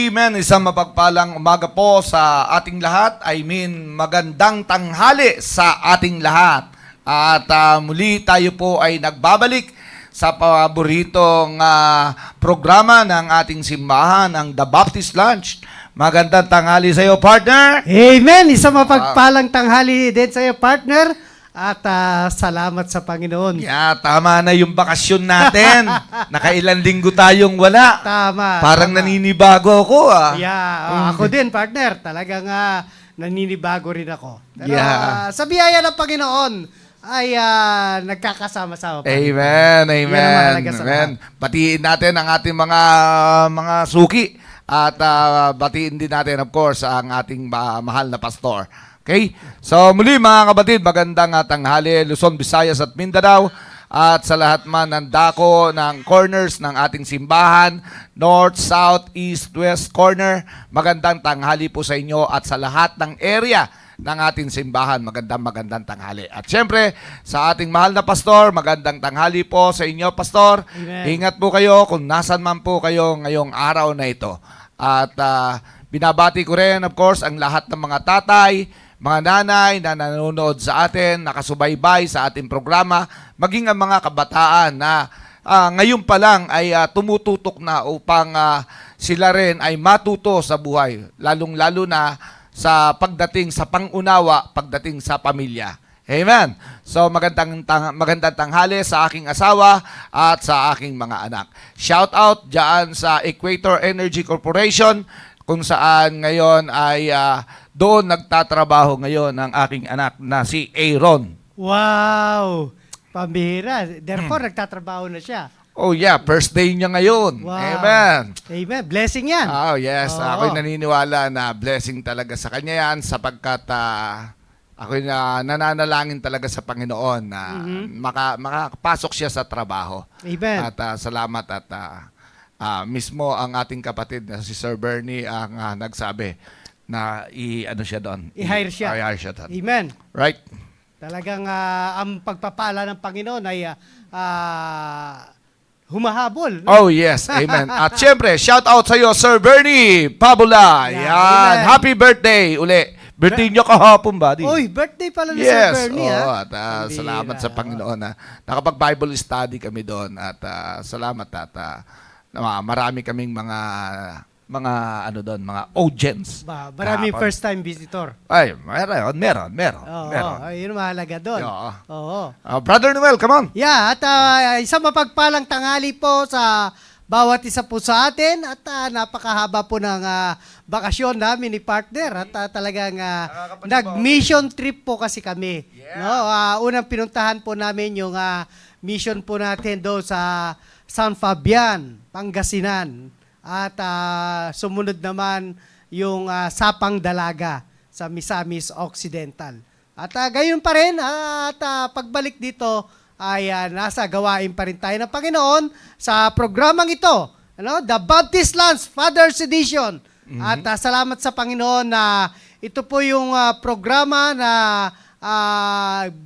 Amen. Isang mapagpalang umaga po sa ating lahat. I mean, magandang tanghali sa ating lahat. At muli tayo po ay nagbabalik sa paboritong programa ng ating simbahan, ang The Baptist Lunch. Magandang tanghali sa iyo, partner. Amen! Isang mapagpalang tanghali din sa iyo, partner. At salamat sa Panginoon. Yeah, tama na yung bakasyon natin. Nakailang linggo tayong wala. Tama. Parang tama. naninibago ako Yeah, ako din, partner. Talagang naninibago rin ako. Pero Yeah. sa biyaya ng Panginoon ay nagkakasama-sama pa. Amen, Yan ang amen. mahalaga sa Amen. Batiin natin ang ating mga suki at batiin din natin of course ang ating mahal na pastor. Okay? So muli mga kapatid, magandang tanghali Luzon, Visayas at Mindanao at sa lahat man ng dako ng corners ng ating simbahan, north, south, east, west corner. Magandang tanghali po sa inyo at sa lahat ng area ng ating simbahan, magandang tanghali. At syempre, sa ating mahal na pastor, magandang tanghali po sa inyo, pastor. Amen. Ingat po kayo kung nasan man po kayo ngayong araw na ito. At binabati ko rin, of course, ang lahat ng mga tatay, mga nanay na nanonood sa atin, nakasubaybay sa ating programa, maging ang mga kabataan na ngayon pa lang ay tumututok na upang sila rin ay matuto sa buhay, lalong-lalo na sa pagdating sa pangunawa, pagdating sa pamilya. Amen. So magandang tanghali sa aking asawa at sa aking mga anak. Shout out diyan sa Equator Energy Corporation kung saan ngayon ay doon nagtatrabaho ngayon ang aking anak na si Aaron. Wow! Pambihira. Therefore, nagtatrabaho na siya. Oh yeah, first day niya ngayon. Wow. Amen. Amen. Blessing yan. Oh yes, Oo. ako'y naniniwala na blessing talaga sa kanya yan sapagkat ako'y nananalangin talaga sa Panginoon na makapasok siya sa trabaho. Amen. At salamat at mismo ang ating kapatid na si Sir Bernie ang nagsabi na I-hire siya. I-hire siya doon. Amen. Right? Talagang ang pagpapala ng Panginoon ay humahabol. No? Oh yes, amen. At syempre, shout out sa iyo Sir Bernie Pabula. Yeah, Yan, amen. happy birthday uli. Birthday niyo kahapon, buddy. Oy, birthday pala ni Yes, Sir Bernie. at Pambira. salamat sa Panginoon na nakapag-Bible study kami doon at salamat at marami kaming mga audience. Maraming Kahapon. first time visitor. Ay, meron. Oo, ayun ang mahalaga doon. Oo. Oo. Brother Noel, come on. Yeah, at isang mapagpalang tanghali po sa bawat isa po sa atin at napakahaba po ng bakasyon namin ni partner at talagang nag-mission trip po kasi kami. Yeah. No, unang pinuntahan po namin yung mission po natin doon sa San Fabian, Pangasinan. At sumunod naman yung Sapang Dalaga sa Misamis Occidental. At gayon pa rin, at pagbalik dito ay nasa gawain pa rin tayo ng Panginoon sa programang ito, The Baptist Lunch Father's Edition. At salamat sa Panginoon na ito po yung programa na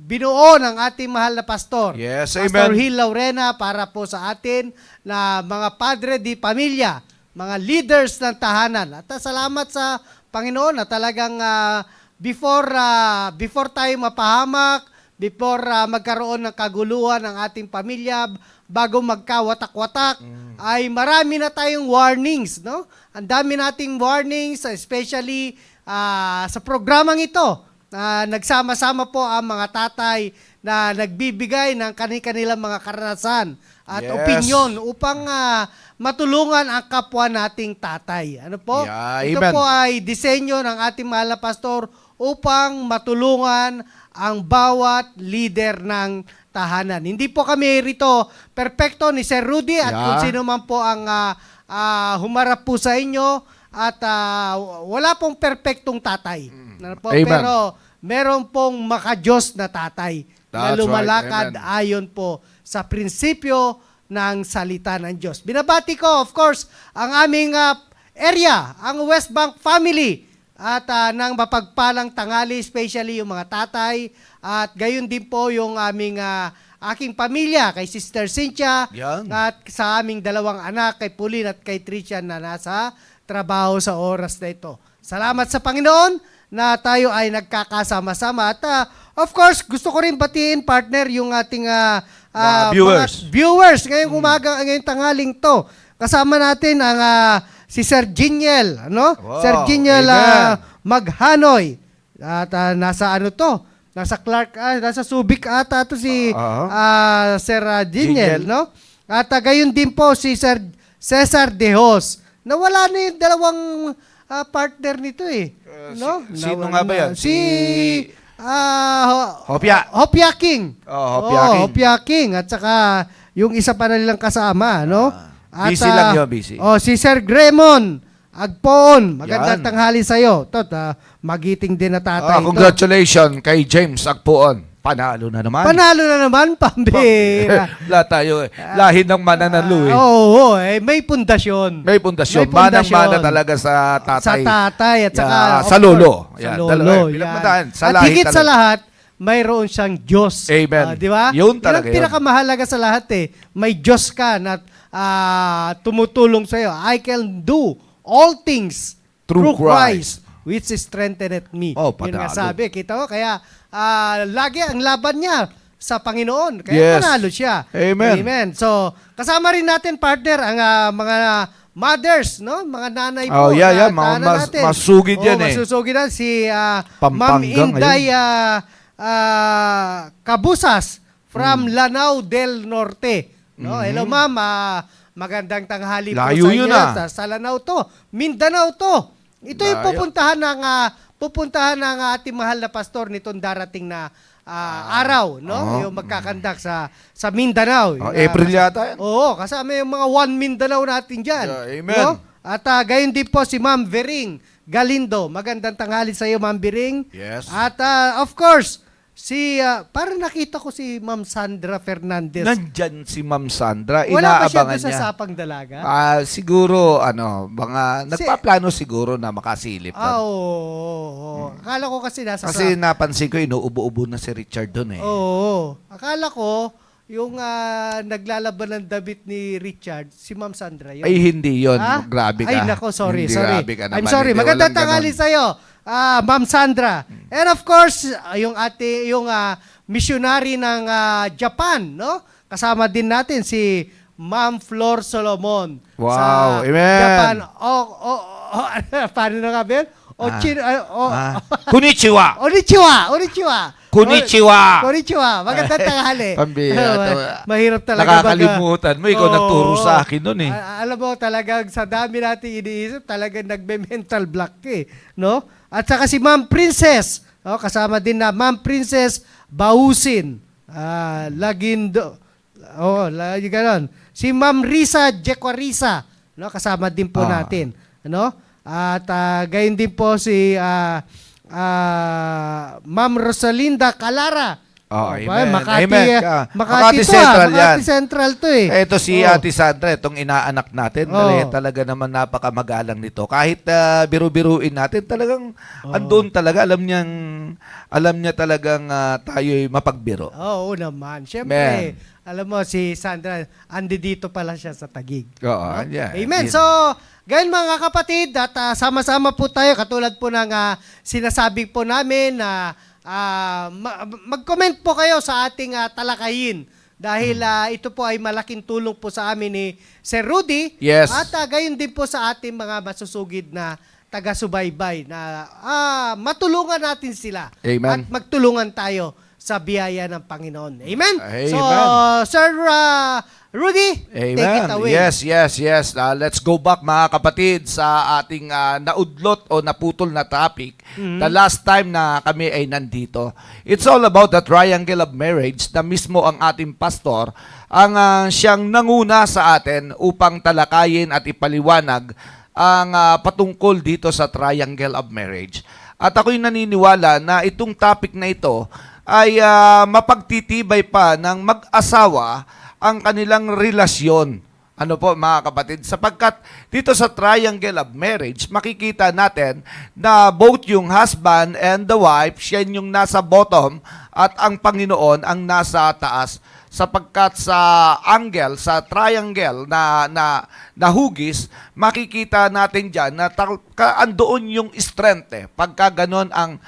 binuo ng ating mahal na pastor. Yes, Pastor amen. Hill Laurena para po sa atin na mga padre di pamilya, mga leaders ng tahanan. At salamat sa Panginoon na talagang before tayo mapahamak, before magkaroon ng kaguluhan ng ating pamilya, bago magkawatak-watak, ay marami na tayong warnings, no? Ang dami nating warnings, especially sa programang ito. Nagsama-sama po ang mga tatay na nagbibigay ng kanilang mga karanasan at Yes. opinyon upang matulungan ang kapwa nating tatay. Ano po? Yeah, Ito amen. po ay disenyo ng ating mahal na pastor upang matulungan ang bawat leader ng tahanan. Hindi po kami rito perpekto ni Sir Rudy at Yeah. kung sino man po ang humarap po sa inyo at wala pong perpektong tatay. Ano po? Amen. Pero meron pong makadiyos na tatay na That's lumalakad right. Amen. ayon po sa prinsipyo ng salita ng Diyos. Binabati ko, of course, ang aming area, ang West Bank family, at ng mapagpalang tanghali, especially yung mga tatay, at gayon din po yung aming aking pamilya, kay Sister Cynthia, Yan. at sa aming dalawang anak, kay Pauline at kay Tricia na nasa trabaho sa oras na ito. Salamat sa Panginoon na tayo ay nagkakasama-sama. At of course, gusto ko rin batiin, partner, yung ating Viewers. mga viewers ngayong umaga, ngayong tanghaling to. Kasama natin ang si Sir Giniel, ano? Wow, Sir Giniel amen. Maghanoy. At nasa ano to? Nasa Clark, nasa Subic ata to si Sir Giniel, Giniel. no? At gayon din po si Sir Cesar Dejos. Nawala na yung dalawang partner nito eh. No? Sino nga ba yan? Si Hopya. Hopya King. Hopya King. Hopya King. At saka yung isa pa na nilang kasama, no? At, busy lang yun, busy. Si Sir Gremon Agpoon. Magandang Yan. tanghali sa'yo. Tot, magiting din na tatay. ito. Congratulations kay James Agpuon. Panalo na naman. Panalo na naman, pambira. Lahat tayo eh. Lahi ng mananalo eh. Oo, may pundasyon. May pundasyon. May pundasyon. Manang-mana talaga sa tatay. Sa tatay at saka sa of lolo. course, Yan, Sa lolo. dalawa. yan. Pinagmataan. Sa At lahi higit sa talaga. lahat, mayroon siyang Diyos. Amen. Di ba? Yun talaga Yung yun. pinakamahalaga sa lahat may Diyos ka na tumutulong sa'yo. I can do all things Through Christ. which strengtheneth me. Oh, Yun nga panalo. sabi. Kita mo? Kaya lagi ang laban niya sa Panginoon. Kaya Yes. panalo siya. Amen. Amen. So, kasama rin natin, partner, ang mga mothers, no? Mga nanay Oh, po. yeah. na Mga tahanan natin. masugid yan eh. Masusugid na si Pampanga Ma'am Inday Cabusas from Lanao del Norte. No? Hello, ma'am. Magandang tanghali po Layo sa yun, inyo. Sa Lanao to. Mindanao to. Ito yung Layo. pupuntahan ng ating mahal na pastor nitong darating na araw, no? Yung magkakandak sa Mindanao. April yata yan. Oo, kasama yung mga One Mindanao natin dyan. Yeah, amen. No? At gayon din po si Ma'am Vering Galindo. Magandang tanghali sa iyo, Ma'am Vering. Yes. At of course, parang nakita ko si Ma'am Sandra Fernandez. Nandyan si Ma'am Sandra. Wala pa siya Inaabangan doon sa niya. Sapang Dalaga? Siguro, nagpaplano siguro na makasilip. Oo. Akala ko kasi nasa Kasi napansin ko, inuubo-ubo na si Richard doon eh. Oo. Akala ko, yung naglalaban ng damit ni Richard, si Ma'am Sandra yun. Ay, hindi yon. Ha? Grabe ka. Ay, nako, sorry. Hindi, sorry. grabe ka I'm naman. sorry. Hindi, Magandang walang tanghali ganon. sa'yo, Ma'am Sandra. And of course, yung missionary ng Japan, no? Kasama din natin si Ma'am Flor Solomon. Wow, sa amen. Japan. Paano na nga, Ben? Konnichiwa! Konnichiwa! Konnichiwa! Konnichiwa! Magandang tanghali. Pambira. Mahirap talaga. Nakakalimutan mo. Ikaw Oo. nagturo sa akin nun eh. Alam mo, talagang sa dami natin iniisip, talagang nagbe-mental block ka eh. No? At saka si Ma'am Princess. Kasama din na Ma'am Princess Bausin. Lagindo. Lagi ganon. Si Ma'am Risa Jequarisa. No? Kasama din po natin. Ano? At gayon din po si Ma'am Rosalinda Calara. Amen. Makati, Amen. Makati to, Central yan. Makati Central to eh. Ito si Ate Sandra, itong inaanak natin. Talaga naman napakamagalang nito. Kahit biru-biruin natin, talagang andun talaga. Alam niya talagang tayo'y mapagbiro. Oo naman. Siyempre, alam mo, si Sandra, andi dito pala siya sa Taguig. Oo, yeah. Amen. So, ganyan mga kapatid, at sama-sama po tayo, katulad po ng sinasabi po namin na mag-comment po kayo sa ating talakayin. Dahil ito po ay malaking tulong po sa amin ni Sir Rudy. Yes. At gayon din po sa ating mga masusugid na taga-subaybay na matulungan natin sila. Amen. At magtulungan tayo sa biyaya ng Panginoon. Amen? Amen. So, Sir Rudy, Amen. take it away. Yes. Let's go back mga kapatid sa ating naudlot o naputol na topic. The last time na kami ay nandito. It's all about the triangle of marriage na mismo ang ating pastor ang siyang nanguna sa atin upang talakayin at ipaliwanag ang patungkol dito sa triangle of marriage. At ako'y naniniwala na itong topic na ito ay mapagtitibay pa ng mag-asawa ang kanilang relasyon. Ano po mga kapatid? Sapagkat dito sa triangle of marriage, makikita natin na both yung husband and the wife, siya yung nasa bottom at ang Panginoon ang nasa taas. sapagkat sa angle, sa triangle na hugis, makikita natin diyan na andoon yung strength pagka ganon ang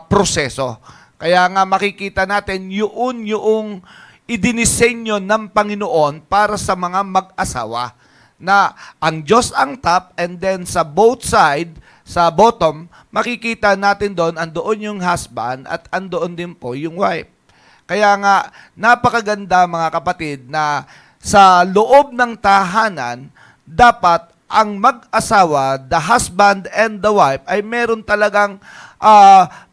proseso. Kaya nga makikita natin yung idinisenyo ng Panginoon para sa mga mag-asawa na ang Diyos ang top, and then sa both side, sa bottom, makikita natin doon, andoon yung husband at andoon din po yung wife. Kaya nga, napakaganda mga kapatid na sa loob ng tahanan, dapat ang mag-asawa, the husband and the wife, ay meron talagang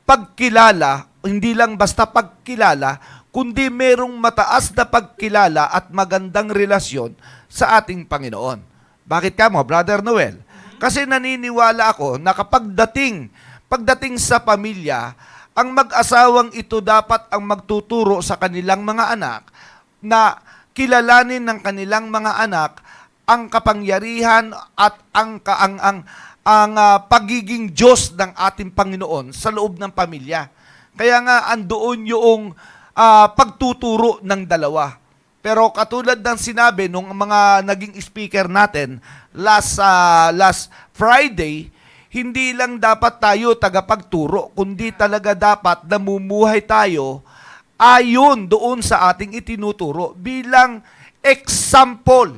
pagkilala, hindi lang basta pagkilala, kundi merong mataas na pagkilala at magandang relasyon sa ating Panginoon. Bakit ka mo, Brother Noel? Kasi naniniwala ako na pagdating sa pamilya, ang mag-asawang ito dapat ang magtuturo sa kanilang mga anak na kilalanin ng kanilang mga anak ang kapangyarihan at ang pagiging Diyos ng ating Panginoon sa loob ng pamilya. Kaya nga andoon yung pagtuturo ng dalawa. Pero katulad ng sinabi nung mga naging speaker natin last Friday, hindi lang dapat tayo tagapagturo, kundi talaga dapat namumuhay tayo ayon doon sa ating itinuturo bilang example.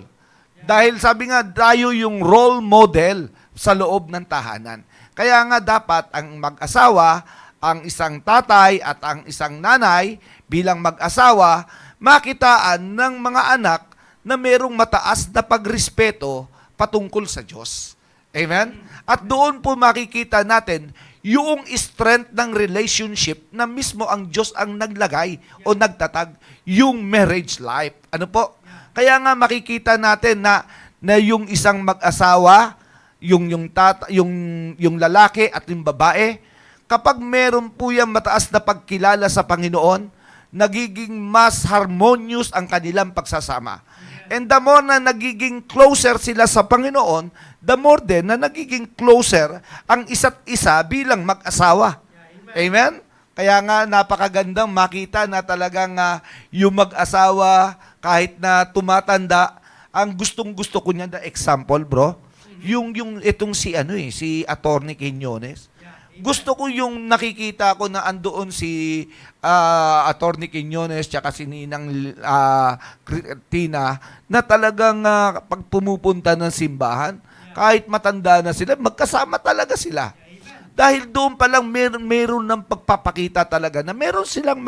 Dahil sabi nga, tayo yung role model sa loob ng tahanan. Kaya nga dapat ang mag-asawa, ang isang tatay at ang isang nanay bilang mag-asawa, makitaan ng mga anak na merong mataas na pagrespeto patungkol sa Diyos. Amen? At doon po makikita natin yung strength ng relationship na mismo ang Diyos ang naglagay o nagtatag, yung marriage life. Ano po? Kaya nga makikita natin na yung isang mag-asawa, yung lalaki at yung babae, kapag meron po yung mataas na pagkilala sa Panginoon, nagiging mas harmonious ang kanilang pagsasama. And the more na nagiging closer sila sa Panginoon, the more din na nagiging closer ang isa't isa bilang mag-asawa. Amen? Kaya nga napakagandang makita na talagang yung mag-asawa kahit na tumatanda, ang gustong-gusto ko niya na example, bro, yung itong si Attorney Quiñones. Gusto ko yung nakikita ko na andoon si Attorney Quiñones tsaka si Ninang Tina na talagang pag pumupunta ng simbahan, kahit matanda na sila, magkasama talaga sila. Dahil doon pa lang meron ng pagpapakita talaga na meron silang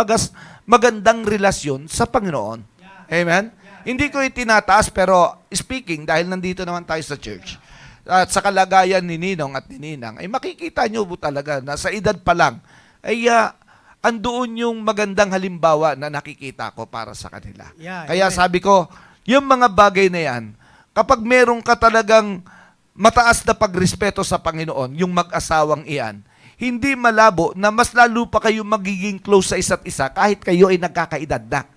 magandang relasyon sa Panginoon. Amen? Hindi ko itinataas pero speaking, dahil nandito naman tayo sa church, at sa kalagayan ni Ninong at ni Ninang, ay makikita nyo po talaga na sa edad pa lang, ay andoon yung magandang halimbawa na nakikita ko para sa kanila. Yeah, Kaya amen. sabi ko, yung mga bagay na yan, kapag meron ka talagang mataas na pagrespeto sa Panginoon, yung mag-asawang iyan, hindi malabo na mas lalo pa kayo magiging close sa isa't isa kahit kayo ay nagkakaedad na.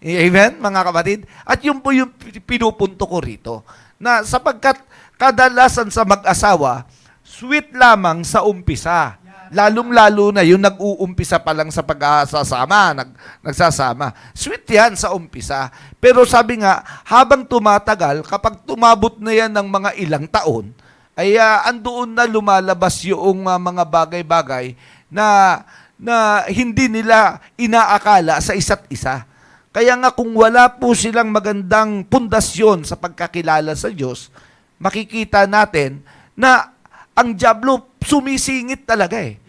Amen, mga kapatid? At yun po yung pinupunto ko rito, na sapagkat kadalasan sa mag-asawa, sweet lamang sa umpisa. Lalong-lalo na yung nag-uumpisa pa lang sa nagsasama. Sweet yan sa umpisa. Pero sabi nga, habang tumatagal, kapag tumabot na yan ng mga ilang taon, ay andoon na lumalabas yung mga bagay-bagay na hindi nila inaakala sa isa't isa. Kaya nga kung wala po silang magandang pundasyon sa pagkakilala sa Diyos, makikita natin na ang dyablo sumisingit talaga eh.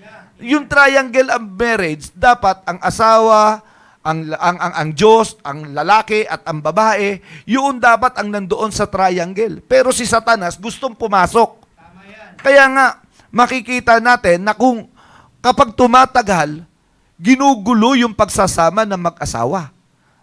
Yung triangle of marriage, dapat ang asawa, ang Diyos, ang lalaki at ang babae, yun dapat ang nandoon sa triangle. Pero si Satanas gustong pumasok. Kaya nga makikita natin na kapag tumatagal, ginugulo yung pagsasama ng mag-asawa.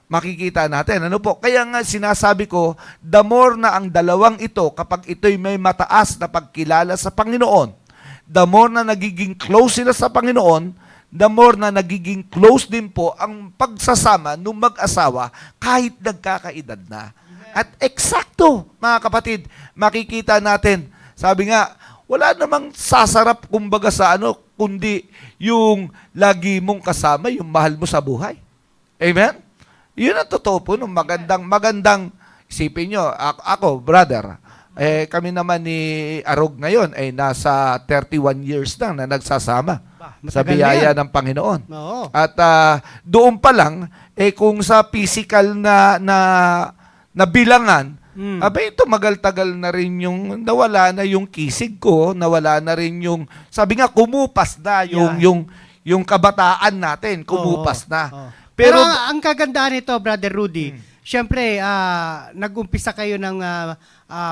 Makikita natin. Ano po? Kaya nga sinasabi ko, the more na ang dalawang ito, kapag ito'y may mataas na pagkilala sa Panginoon, the more na nagiging close sila sa Panginoon, the more na nagiging close din po ang pagsasama ng mag-asawa kahit nagkakaedad na. At eksakto, mga kapatid, makikita natin. Sabi nga, wala namang sasarap kumbaga sa kundi yung lagi mong kasama, yung mahal mo sa buhay. Amen? Yun ang totoo po, no? Magandang, isipin nyo, ako, brother, kami naman ni Arog ngayon ay nasa 31 years na nagsasama sa matagal na biyaya yan. ng Panginoon. Oo. At doon pa lang, kung sa physical na bilangan, abay, tumagal-tagal na rin yung nawala na yung kisig ko, nawala na rin yung, sabi nga, kumupas na yung kabataan natin, kumupas Oo. na. Oo. Pero, Pero ang kagandahan nito, Brother Rudy, syempre, nag-umpisa kayo ng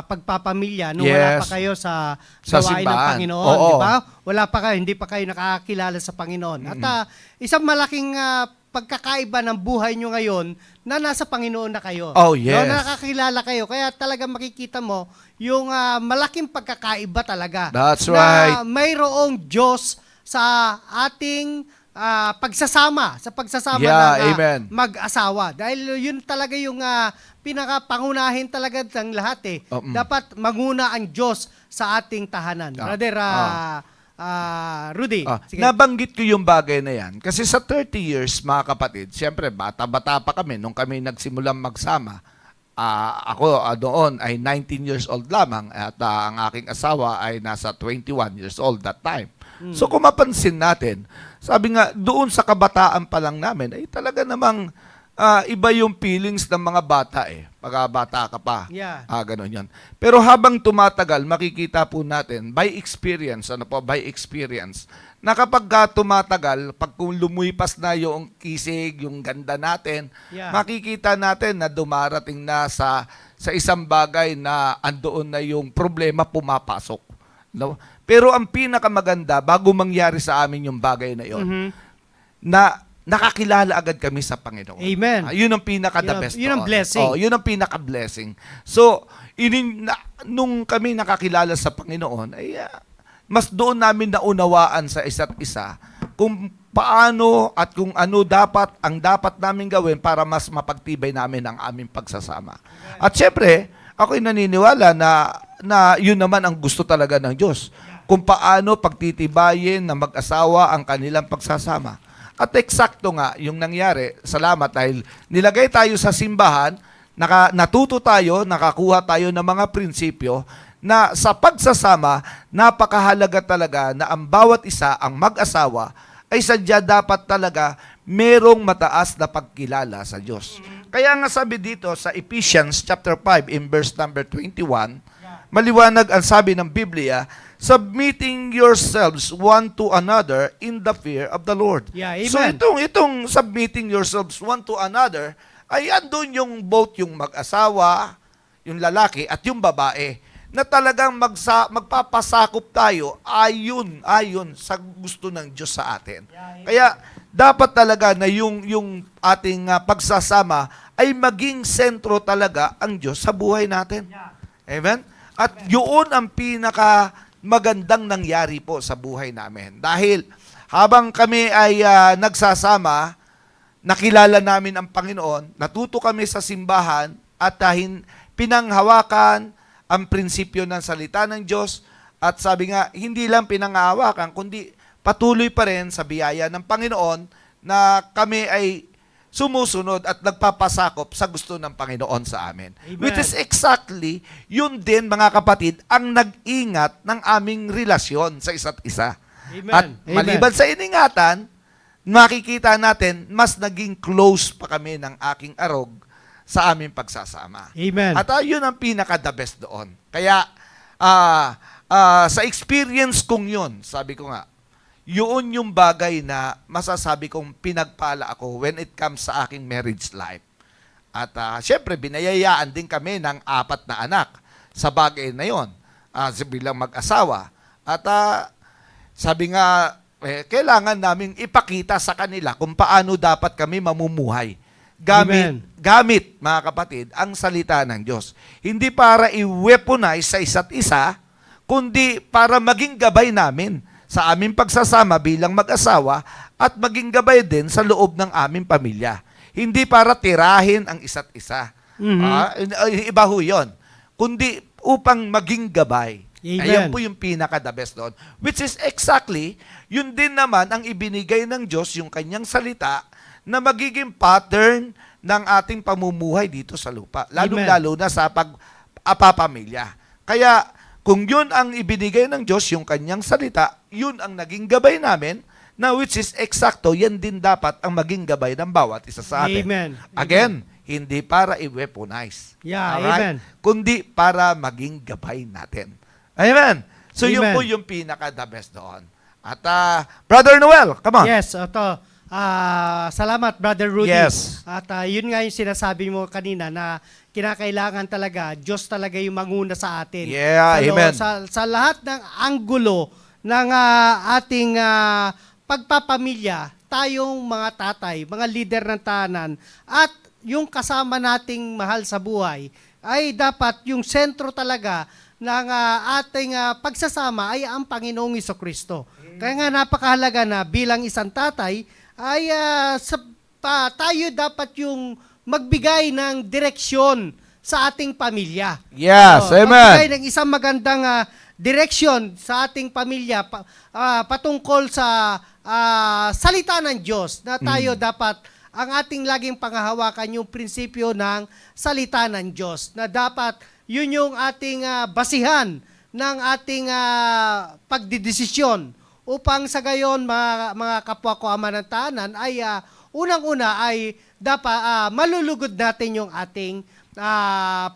pagpapamilya nung wala Yes. pa kayo sa Sa gawain ng simbahan. Panginoon, Oo. di ba? Wala pa kayo, hindi pa kayo nakakakilala sa Panginoon. At isang malaking pagkakaiba ng buhay nyo ngayon na nasa Panginoon na kayo. Oh, yes. No, nakakilala kayo. Kaya talaga makikita mo yung malaking pagkakaiba talaga. That's na right. mayroong Diyos sa ating pagsasama Yeah, ng amen. mag-asawa. Dahil yun talaga yung pinakapangunahin talaga ng lahat eh. Dapat manguna ang Diyos sa ating tahanan. Brother Rudy. Sige. Nabanggit ko yung bagay na yan. Kasi sa 30 years, mga kapatid, siyempre, bata-bata pa kami nung kami nagsimulang magsama. Ako doon ay 19 years old lamang at ang aking asawa ay nasa 21 years old that time. So kung mapansin natin, sabi nga, doon sa kabataan pa lang namin, ay talaga namang iba yung feelings ng mga bata eh. Pag bata ka pa. Yeah. Ganun yun. Pero habang tumatagal, makikita po natin, by experience, na kapag tumatagal, pag kung lumipas na yung kisig, yung ganda natin, Yeah. makikita natin na dumarating na sa isang bagay na andoon na yung problema pumapasok. No? Pero ang pinakamaganda, bago mangyari sa amin yung bagay na yon, na nakakilala agad kami sa Panginoon. Amen. Yun ang pinaka-the best. Yun ang doon. blessing. Yun ang pinaka-blessing. So, nung kami nakakilala sa Panginoon, ay mas doon namin naunawaan sa isa't isa kung paano at kung ano ang dapat namin gawin para mas mapagtibay namin ang aming pagsasama. At syempre, ako'y naniniwala na yun naman ang gusto talaga ng Diyos. Kung paano pagtitibayin na mag-asawa ang kanilang pagsasama. At eksakto nga yung nangyari, salamat dahil nilagay tayo sa simbahan, natuto tayo, nakakuha tayo ng mga prinsipyo na sa pagsasama, napakahalaga talaga na ang bawat isa, ang mag-asawa, ay sadya dapat talaga merong mataas na pagkilala sa Diyos. Kaya nga sabi dito sa Ephesians chapter 5 in verse number 21, maliwanag ang sabi ng Biblia, submitting yourselves one to another in the fear of the Lord. Yeah, amen. So itong submitting yourselves one to another, ay andun yung both yung mag-asawa, yung lalaki at yung babae, na talagang magpapasakop tayo ayon sa gusto ng Diyos sa atin. Kaya dapat talaga na yung ating pagsasama ay maging sentro talaga ang Diyos sa buhay natin. Amen? At yun ang pinaka magandang nangyari po sa buhay namin. Dahil habang kami ay nagsasama, nakilala namin ang Panginoon, natuto kami sa simbahan at pinanghawakan ang prinsipyo ng salita ng Diyos at sabi nga, hindi lang pinanghawakan, kundi patuloy pa rin sa biyaya ng Panginoon na kami ay sumusunod at nagpapasakop sa gusto ng Panginoon sa amin. Amen. Which is exactly, yun din mga kapatid, ang nag-ingat ng aming relasyon sa isa't isa. Amen. At Amen. maliban sa iningatan, makikita natin, mas naging close pa kami ng aking arog sa aming pagsasama. Amen. At yun ang pinaka-the best doon. Kaya, sa experience kong yun, sabi ko nga, yun yung bagay na masasabi kong pinagpala ako when it comes sa aking marriage life. At syempre, binayayaan din kami ng 4 na anak sa bagay na yun, bilang mag-asawa. At sabi nga, kailangan naming ipakita sa kanila kung paano dapat kami mamumuhay. Gamit, mga kapatid, ang salita ng Diyos. Hindi para i-weaponize sa isa't isa, kundi para maging gabay namin sa aming pagsasama bilang mag-asawa at maging gabay din sa loob ng aming pamilya. Hindi para tirahin ang isa't isa. Iba ho yun. Kundi upang maging gabay. Amen. Ayan po yung pinaka-the best doon. Which is exactly, yun din naman ang ibinigay ng Diyos, yung kanyang salita, na magiging pattern ng ating pamumuhay dito sa lupa. Lalong-lalo na sa pag-apapamilya. Kaya kung yun ang ibinigay ng Diyos, yung kanyang salita, yun ang naging gabay namin, na which is eksakto, yan din dapat ang maging gabay ng bawat isa sa atin. Amen. Again, hindi para i-weaponize. Yeah, Alright? amen. Kundi para maging gabay natin. Amen. So yun Amen. po yung pinaka-the best doon. At Brother Noel, come on. Yes, ito. Salamat, Brother Rudy. Yes. At yun nga yung sinasabi mo kanina na kinakailangan talaga, Diyos talaga yung manguna sa atin. Yeah, amen. Sa lahat ng anggulo ng ating pagpapamilya, tayong mga tatay, mga leader ng tahanan, at yung kasama nating mahal sa buhay, ay dapat yung sentro talaga ng ating pagsasama ay ang Panginoong Jesucristo. Kaya nga napakahalaga na bilang isang tatay, ay tayo dapat yung magbigay ng direksyon sa ating pamilya. Yes, amen. Magbigay ng isang magandang direksyon sa ating pamilya patungkol sa salita ng Diyos na tayo dapat ang ating laging panghahawakan yung prinsipyo ng salita ng Diyos na dapat yun yung ating basihan ng ating pagdidesisyon upang sa gayon mga kapwa ko ama ng tahanan ay unang-una ay dapat malulugod natin yung ating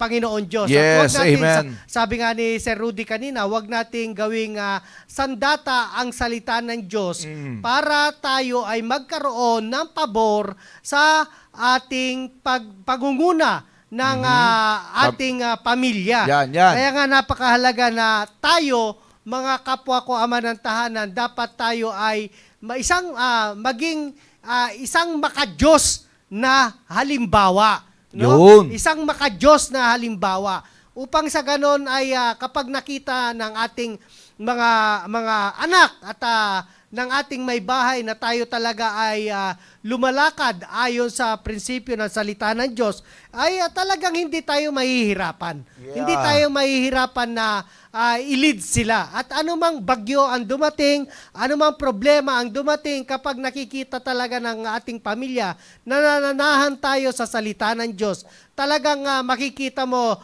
Panginoon Diyos. Yes, At wag natin, amen. sabi nga ni Sir Rudy kanina, wag nating gawing sandata ang salita ng Diyos para tayo ay magkaroon ng pabor sa ating pagunguna ng ating pamilya. Yan. Kaya nga napakahalaga na tayo, mga kapwa ko ama ng tahanan, dapat tayo ay maging isang makadiyos na halimbawa. No? Yun. Isang makadiyos na halimbawa. Upang sa ganon ay kapag nakita ng ating mga anak at ng ating may bahay na tayo talaga ay lumalakad ayon sa prinsipyo ng salita ng Diyos, ay talagang hindi tayo mahihirapan. Yeah. Hindi tayo mahihirapan na i-lead sila. At anumang bagyo ang dumating, anumang problema ang dumating kapag nakikita talaga ng ating pamilya na nananahan tayo sa salita ng Diyos, talagang makikita mo,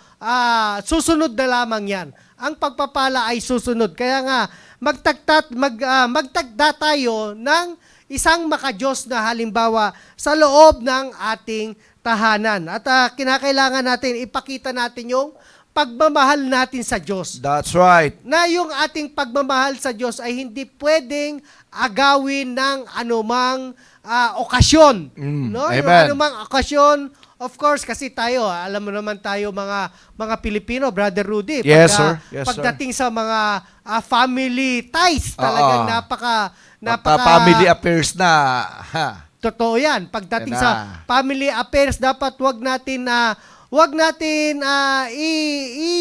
susunod na lamang yan. Ang pagpapala ay susunod. Kaya nga, magtagda tayo ng isang makadiyos na halimbawa sa loob ng ating tahanan. At kinakailangan natin, ipakita natin yung pagmamahal natin sa Diyos. That's right. Na yung ating pagmamahal sa Diyos ay hindi pwedeng agawin ng anumang okasyon. No? Yung Amen. anumang okasyon, of course, kasi tayo, alam mo naman tayo mga Pilipino, Brother Rudy. Yes, sir. Yes, sir. Pagdating sa mga family ties, talagang Family affairs na. Ha. totoo yan. Pagdating Yan sa na. family affairs, dapat wag natin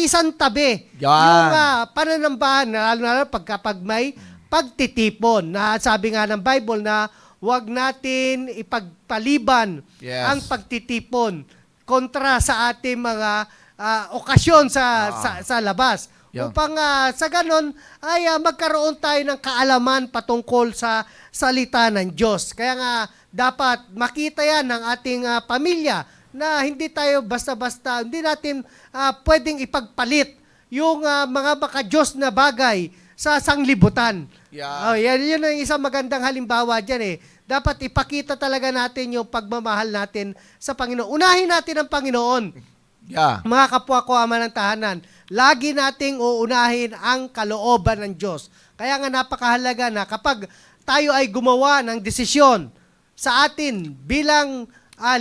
isantabi Yan. yung pananambahan, lalo na pag may pagtitipon. Na sabi nga ng Bible na wag natin ipagpaliban Yes. ang pagtitipon kontra sa ating mga okasyon sa labas. Yan. Upang sa ganon ay magkaroon tayo ng kaalaman patungkol sa salita ng Diyos. Kaya nga dapat makita yan ng ating pamilya na hindi tayo basta-basta, hindi natin pwedeng ipagpalit yung mga makadiyos na bagay sa sanglibutan. Yeah. Yun ang isang magandang halimbawa dyan eh. Dapat ipakita talaga natin yung pagmamahal natin sa Panginoon. Unahin natin ang Panginoon. Yeah. Mga kapwa ko ama ng tahanan, lagi nating uunahin ang kalooban ng Diyos. Kaya nga napakahalaga na kapag tayo ay gumawa ng desisyon sa atin bilang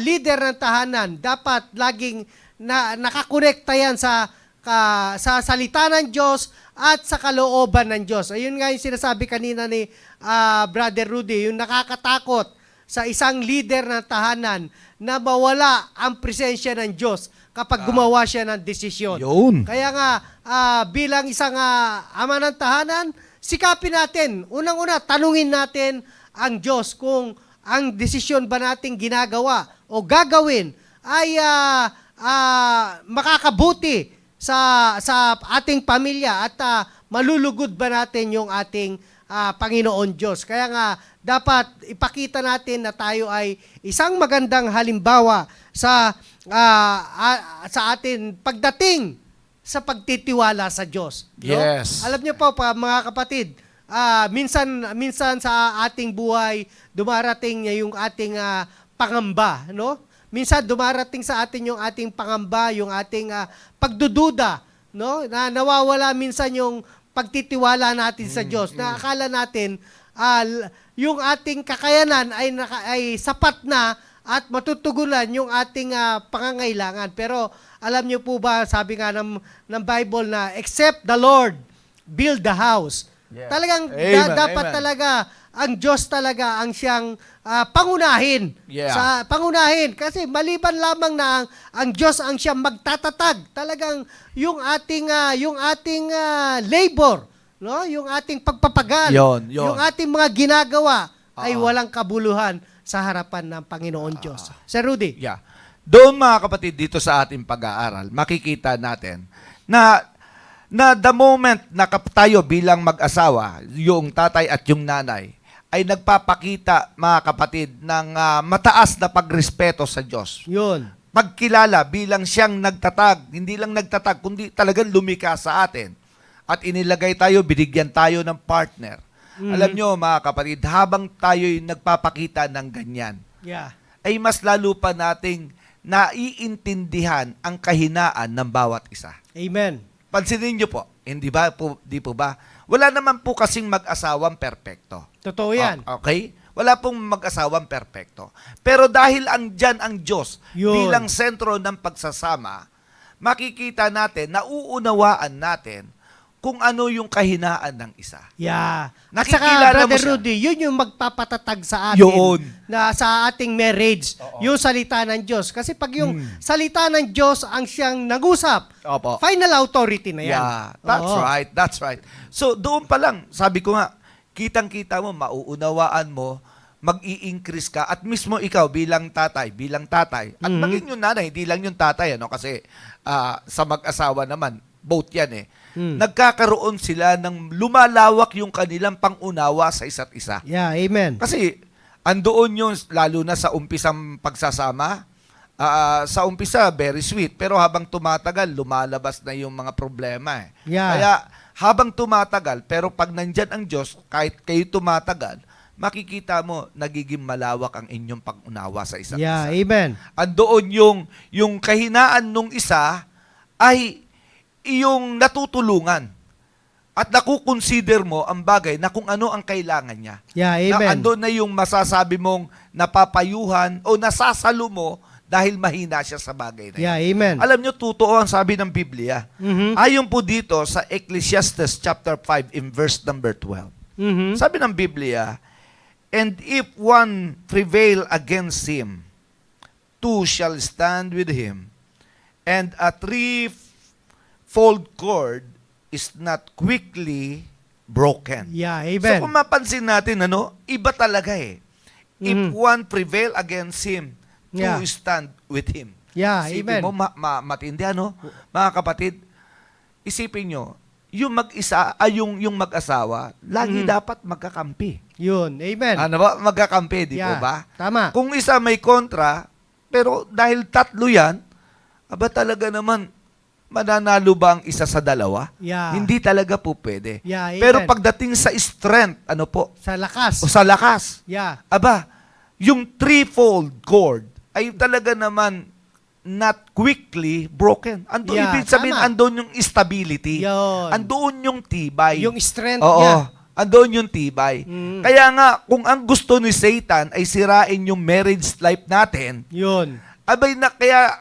leader ng tahanan, dapat laging nakakonekta yan sa salita ng Diyos at sa kalooban ng Diyos. Ayun nga yung sinasabi kanina ni Brother Rudy, yung nakakatakot sa isang leader ng tahanan na mawala ang presensya ng Diyos kapag gumawa siya ng desisyon. Yun. Kaya nga, bilang isang ama ng tahanan, sikapin natin. Unang-una, tanungin natin ang Diyos kung ang desisyon ba nating ginagawa o gagawin ay makakabuti sa ating pamilya at malulugod ba natin yung ating Panginoon Diyos. Kaya nga, dapat ipakita natin na tayo ay isang magandang halimbawa sa atin pagdating sa pagtitiwala sa Diyos. No? Yes. Alam niyo po mga kapatid, minsan sa ating buhay dumarating yung ating pangamba, no? Minsan dumarating sa atin yung ating pangamba, yung ating pagdududa, no? Na nawawala minsan yung pagtitiwala natin sa Diyos. Na akala natin yung ating kakayanan ay sapat na at matutugunan yung ating pangangailangan. Pero alam niyo po ba, sabi nga ng Bible na except the Lord build the house. Yeah. Talagang Amen, dapat amen. talaga ang Diyos talaga ang siyang pangunahin. Yeah. Pangunahin kasi maliban lamang na ang Diyos ang siyang magtatatag. Talagang yung ating labor, no? Yung ating pagpapagal, Yon. yung ating mga ginagawa ay walang kabuluhan sa harapan ng Panginoon Diyos. Sir Rudy. Yeah. Doon mga kapatid, dito sa ating pag-aaral, makikita natin na the moment na tayo bilang mag-asawa, yung tatay at yung nanay, ay nagpapakita, mga kapatid, ng mataas na pagrespeto sa Diyos. Yun. Pagkilala bilang siyang nagtatag, hindi lang nagtatag, kundi talagang lumika sa atin. At inilagay tayo, binigyan tayo ng partner. Alam nyo, mga kapatid, habang tayo'y nagpapakita ng ganyan, Yeah. ay mas lalo pa nating naiintindihan ang kahinaan ng bawat isa. Amen. Pansinin nyo po, hindi ba po, di po ba? Wala naman po kasing mag-asawang perpekto. Totoo yan. Okay? Wala pong mag-asawang perpekto. Pero dahil andyan ang Diyos Yun. bilang sentro ng pagsasama, makikita natin, nauunawaan natin kung ano yung kahinaan ng isa. Yeah. At Nakikilala saka, mo Brother siya. Rudy, yun yung magpapatatag sa atin. Yun. Na sa ating marriage, yung salita ng Diyos. Kasi pag yung salita ng Diyos ang siyang nag-usap, Opo. final authority na yan. Yeah, that's Oo. right, that's right. So doon pa lang, sabi ko nga, kitang-kita mo, mauunawaan mo, mag-i-increase ka at mismo ikaw bilang tatay at maging yung nanay, hindi lang yung tatay kasi sa mag-asawa naman, both yan nagkakaroon sila ng lumalawak yung kanilang pangunawa sa isa't isa. Yeah, amen. Kasi andoon yung lalo na sa umpisang pagsasama, sa umpisa very sweet pero habang tumatagal lumalabas na yung mga problema Yeah. Kaya habang tumatagal pero pag nandyan ang Diyos, kahit kayo tumatagal, makikita mo nagiging malawak ang inyong pangunawa sa isa't Yeah, isa. amen. Andoon yung kahinaan nung isa ay iyong natutulungan at nakukonsider mo ang bagay na kung ano ang kailangan niya. Yeah, Na amen. andun na yung masasabi mong napapayuhan o nasasalo mo dahil mahina siya sa bagay na Yeah, yan. amen. Alam nyo, totoo ang sabi ng Biblia. Mhm. Ayon po dito sa Ecclesiastes chapter 5 in verse number 12. Mhm. Sabi ng Biblia, and if one prevail against him, two shall stand with him, and a threefold cord is not quickly broken. Yeah, So amen. kung mapansin natin, iba talaga If one prevail against him, two Yeah. stand with him. Yeah, Isipin amen. mo, matindi, mga kapatid, isipin nyo, yung mag-isa, yung mag-asawa, lagi dapat magkakampi. Yun, amen. Ano ba? Magkakampi, di po Yeah, ba? tama. Kung isa may kontra, pero dahil tatlo yan, aba talaga naman, mananalo ba ang isa sa dalawa? Yeah. Hindi talaga po pwede. Yeah, amen. Pero pagdating sa strength, Sa lakas. o sa lakas, Yeah. aba, yung threefold cord ay talaga naman not quickly broken. Yeah, ibig sabihin, tama. andun yung stability. Yun. Andun yung tibay. Yung strength Oo, niya. andun yung tibay. Kaya nga, kung ang gusto ni Satan ay sirain yung marriage life natin, Yun. abay,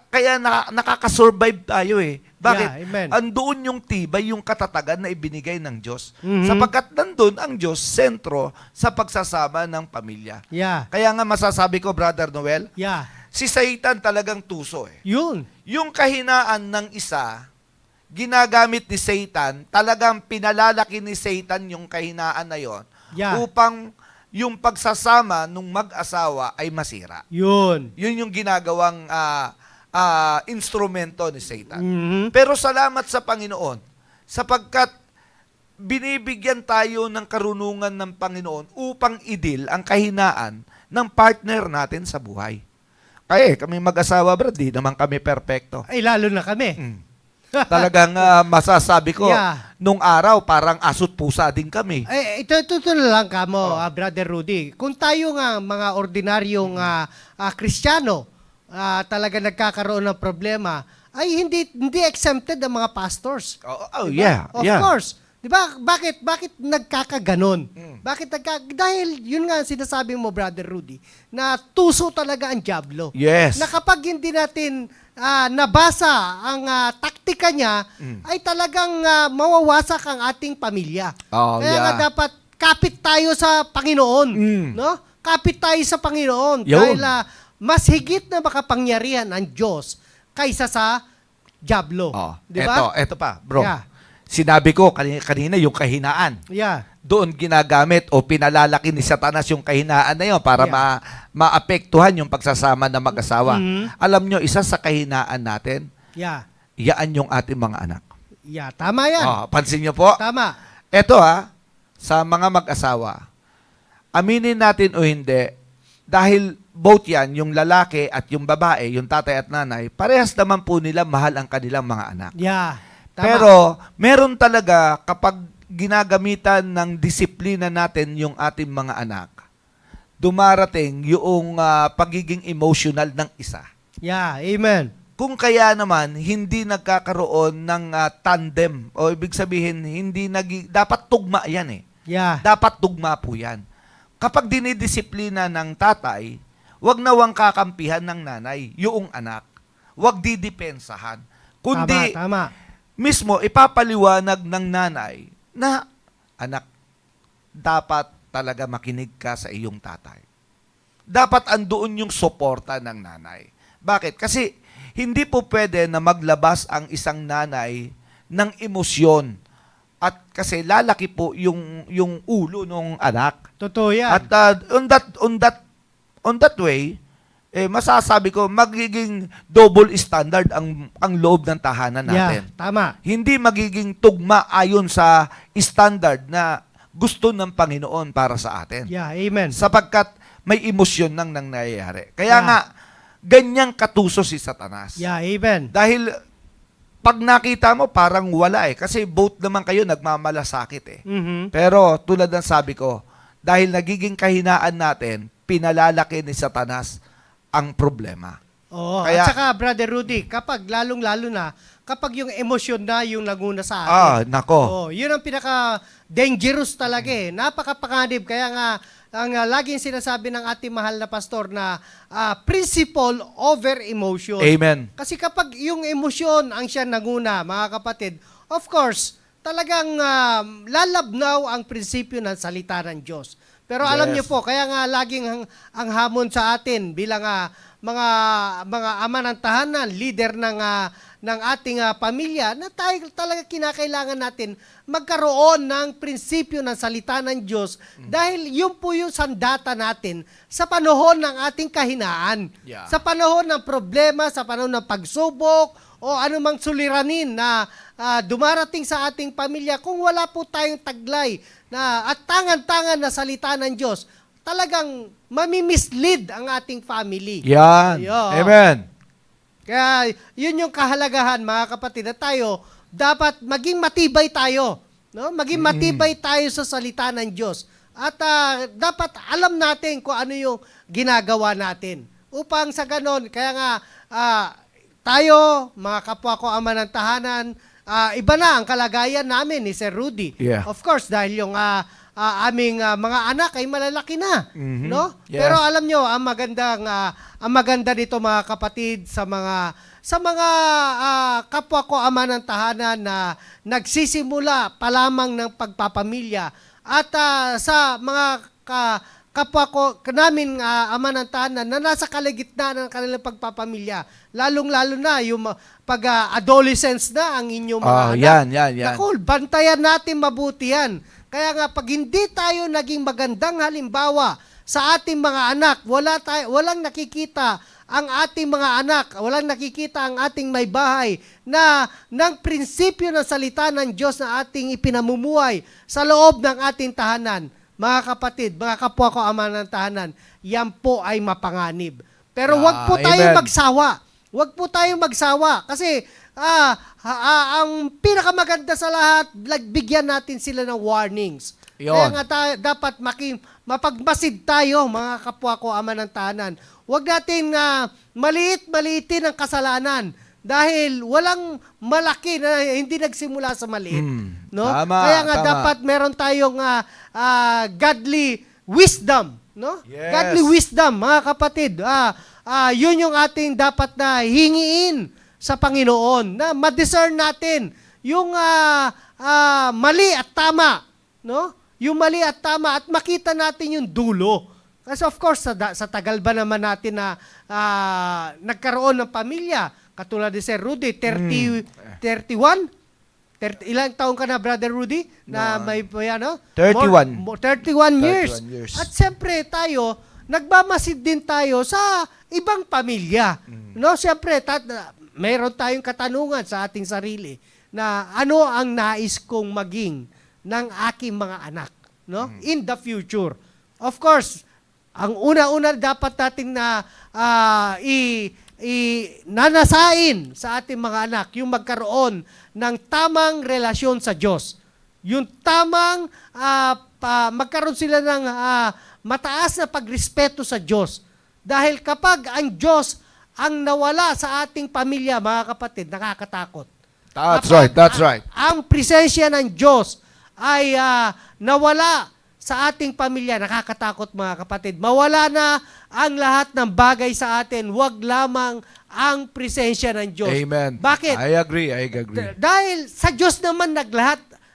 kaya nakakasurvive tayo Bakit? Yeah, amen. Andoon yung tibay, yung katatagan na ibinigay ng Diyos. Mhm. Sapagkat nandun ang Diyos, sentro sa pagsasama ng pamilya. Yeah. Kaya nga masasabi ko, Brother Noel, Yeah. si Satan talagang tuso Yun. Yung kahinaan ng isa, ginagamit ni Satan, talagang pinalalaki ni Satan yung kahinaan na yon Yeah. upang yung pagsasama nung mag-asawa ay masira. Yun. Yun yung ginagawang instrumento ni Satan. Mhm. Pero salamat sa Panginoon, sapagkat binibigyan tayo ng karunungan ng Panginoon upang idil ang kahinaan ng partner natin sa buhay. Kaya kami mag-asawa, bro, di naman kami perpekto. Ay, lalo na kami. Talagang masasabi ko, Yeah. nung araw parang asot pusa din kami. Ito na lang kamo, Brother Rudy. Kung tayo nga mga ordinaryong Kristiyano, talaga nagkakaroon ng problema, ay hindi exempted ang mga pastors. Oh, Diba? yeah. Of course. 'Di ba? Bakit nagkakaganon? Dahil yun nga ang sinasabi mo, Brother Rudy, na tuso talaga ang dyablo. Yes. Na kapag hindi natin nabasa ang taktika niya, ay talagang mawawasak ang ating pamilya. Oh, Kaya nga yeah. dapat kapit tayo sa Panginoon, no? Kapit tayo sa Panginoon Yun. dahil mas higit na makapangyarihan ang Diyos kaysa sa dyablo. Oh, Di ba? eto pa, bro. Yeah. Sinabi ko kanina yung kahinaan. Yeah. Doon ginagamit o pinalalaki ni Satanas yung kahinaan na yun para Yeah. maapektuhan yung pagsasama ng mag-asawa. Mhm. Alam nyo, isa sa kahinaan natin, Yeah. yaan yung ating mga anak. Yeah, tama yan. Pansin nyo po, Tama. eto sa mga mag-asawa, aminin natin o hindi, dahil both yan, yung lalaki at yung babae, yung tatay at nanay, parehas naman po nila mahal ang kanilang mga anak. Yeah. Tama. Pero meron talaga kapag ginagamitan ng disiplina natin yung ating mga anak, dumarating yung pagiging emotional ng isa. Yeah, amen. Kung kaya naman hindi nagkakaroon ng tandem o ibig sabihin dapat tugma yan eh. Yeah. Dapat tugma po yan. Kapag dinidisiplina ng tatay, wag nawang kakampihan ng nanay, yung anak. Wag didepensahan. Kundi Tama. mismo ipapaliwanag ng nanay na, anak, dapat talaga makinig ka sa iyong tatay. Dapat andoon yung suporta ng nanay. Bakit? Kasi hindi po pwede na maglabas ang isang nanay ng emosyon. At kasi lalaki po yung ulo ng anak. Totoo yan. At on that way, masasabi ko magiging double standard ang loob ng tahanan natin. Yeah, tama. Hindi magiging tugma ayon sa standard na gusto ng Panginoon para sa atin. Yeah, amen. Sapagkat may emosyon nang nangyayari. Kaya Yeah. nga, ganyang katuso si Satanas. Yeah, amen. Dahil pag nakita mo, parang wala eh. Kasi both naman kayo nagmamalasakit eh. Mhm. Pero tulad ng sabi ko, dahil nagiging kahinaan natin, pinalalaki ni Satanas ang problema. Oo. Kaya- At saka, Brother Rudy, kapag lalong-lalo na, kapag yung emosyon na yung naguna sa atin. Nako. Oh, yun ang pinaka-dangerous talaga eh. Napakapanganib. Kaya nga, ang laging sinasabi ng ating mahal na pastor na principle over emotion. Amen. Kasi kapag yung emosyon ang siya nanguna, mga kapatid, of course, talagang lalabnaw ang prinsipyo ng salita ng Diyos. Pero alam Yes. niyo po, kaya nga laging ang hamon sa atin bilang mga ama ng tahanan, leader ng ating pamilya, na tayo talaga kinakailangan natin magkaroon ng prinsipyo ng salita ng Diyos dahil yun po yung sandata natin sa panahon ng ating kahinaan. Yeah. Sa panahon ng problema, sa panahon ng pagsubok, o anumang suliranin na dumarating sa ating pamilya, kung wala po tayong taglay at tangan-tangan na salita ng Diyos, talagang mamimislead ang ating family. Yan. Yo. Amen. Kaya yun yung kahalagahan, mga kapatid, na tayo dapat maging matibay tayo. No? Maging matibay tayo sa salita ng Diyos. At dapat alam natin kung ano yung ginagawa natin. Upang sa ganon, kaya nga tayo, mga kapwa ko ama ng tahanan, iba na ang kalagayan namin ni Sir Rudy. Yeah. Of course, dahil yung aming mga anak ay malalaki na, Mhm. no? Yes. Pero alam nyo, ang maganda dito, mga kapatid, sa mga kapwa ko ama ng tahanan na nagsisimula pa lamang ng pagpapamilya at sa mga kapwa ko namin ama ng tahanan na nasa kalagitnaan ng kanilang pagpapamilya, lalong-lalo na yung pag adolescence na ang inyong mga anak. Yan. Naku, bantayan natin mabuti yan. Kaya nga, pag hindi tayo naging magandang halimbawa sa ating mga anak, walang nakikita ang ating mga anak, walang nakikita ang ating may bahay na ng prinsipyo ng salita ng Diyos na ating ipinamumuhay sa loob ng ating tahanan. Mga kapatid, mga kapwa ko ama ng tahanan, yan po ay mapanganib. Pero Yeah, wag po tayong amen. magsawa. Wag po tayong magsawa kasi ang pinakamaganda sa lahat, bigyan natin sila ng warnings. Yun. Kaya nga dapat mapagmasid tayo, mga kapwa ko, ama ng tahanan. Huwag natin maliit-maliitin ang kasalanan dahil walang malaki na hindi nagsimula sa maliit. No? Tama, Kaya nga tama. dapat meron tayong godly wisdom. No? Yes. Godly wisdom, mga kapatid. Yun yung ating dapat na hingiin sa Panginoon, na ma-discern natin yung mali at tama. No? Yung mali at tama at makita natin yung dulo. Kasi of course, sa tagal ba naman natin na nagkaroon ng pamilya, katulad ni Sir Rudy, 31? Ilang taon ka na, Brother Rudy? Na may, ano? 31. 31 years. 31 years. At siyempre tayo, nagbamasid din tayo sa ibang pamilya. No, siyempre, mayroon tayong katanungan sa ating sarili na ano ang nais kong maging ng aking mga anak, no? In the future. Of course, ang una-una dapat nating na nanasain sa ating mga anak yung magkaroon ng tamang relasyon sa Diyos. Yung tamang magkaroon sila ng mataas na pagrespeto sa Diyos. Dahil kapag ang Diyos ang nawala sa ating pamilya, mga kapatid, nakakatakot. That's right, that's right. Ang presensya ng Diyos ay nawala sa ating pamilya, nakakatakot, mga kapatid. Mawala na ang lahat ng bagay sa atin, wag lamang ang presensya ng Diyos. Amen. Bakit? I agree. Dahil sa Diyos naman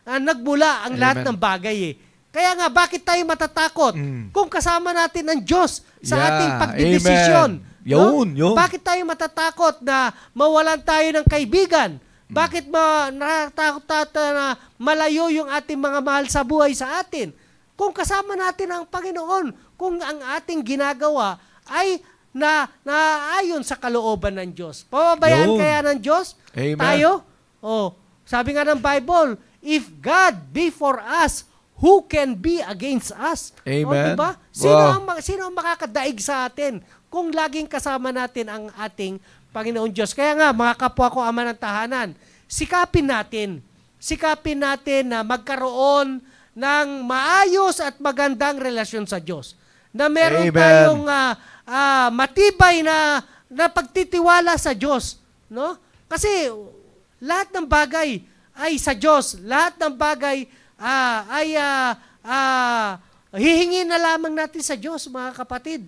nagmula ang lahat ng bagay eh. Kaya nga, bakit tayo matatakot kung kasama natin ang Diyos sa Yeah, ating pagdidesisyon? amen. Yun. Bakit tayo matatakot na mawalan tayo ng kaibigan? Bakit natatakot tayo na malayo yung ating mga mahal sa buhay sa atin? Kung kasama natin ang Panginoon, kung ang ating ginagawa ay naayon sa kalooban ng Diyos. Pababayaan Yun. kaya ng Diyos? Amen. Tayo? Sabi nga ng Bible, if God be for us, who can be against us? Amen. Diba? Sino ang makakadaig sa atin kung laging kasama natin ang ating Panginoon Diyos? Kaya nga, mga kapwa ko, ama ng tahanan, sikapin natin na magkaroon ng maayos at magandang relasyon sa Diyos. Na meron Amen. tayong matibay na pagtitiwala sa Diyos. No? Kasi lahat ng bagay ay sa Diyos. Lahat ng bagay hihingin na lamang natin sa Diyos, mga kapatid.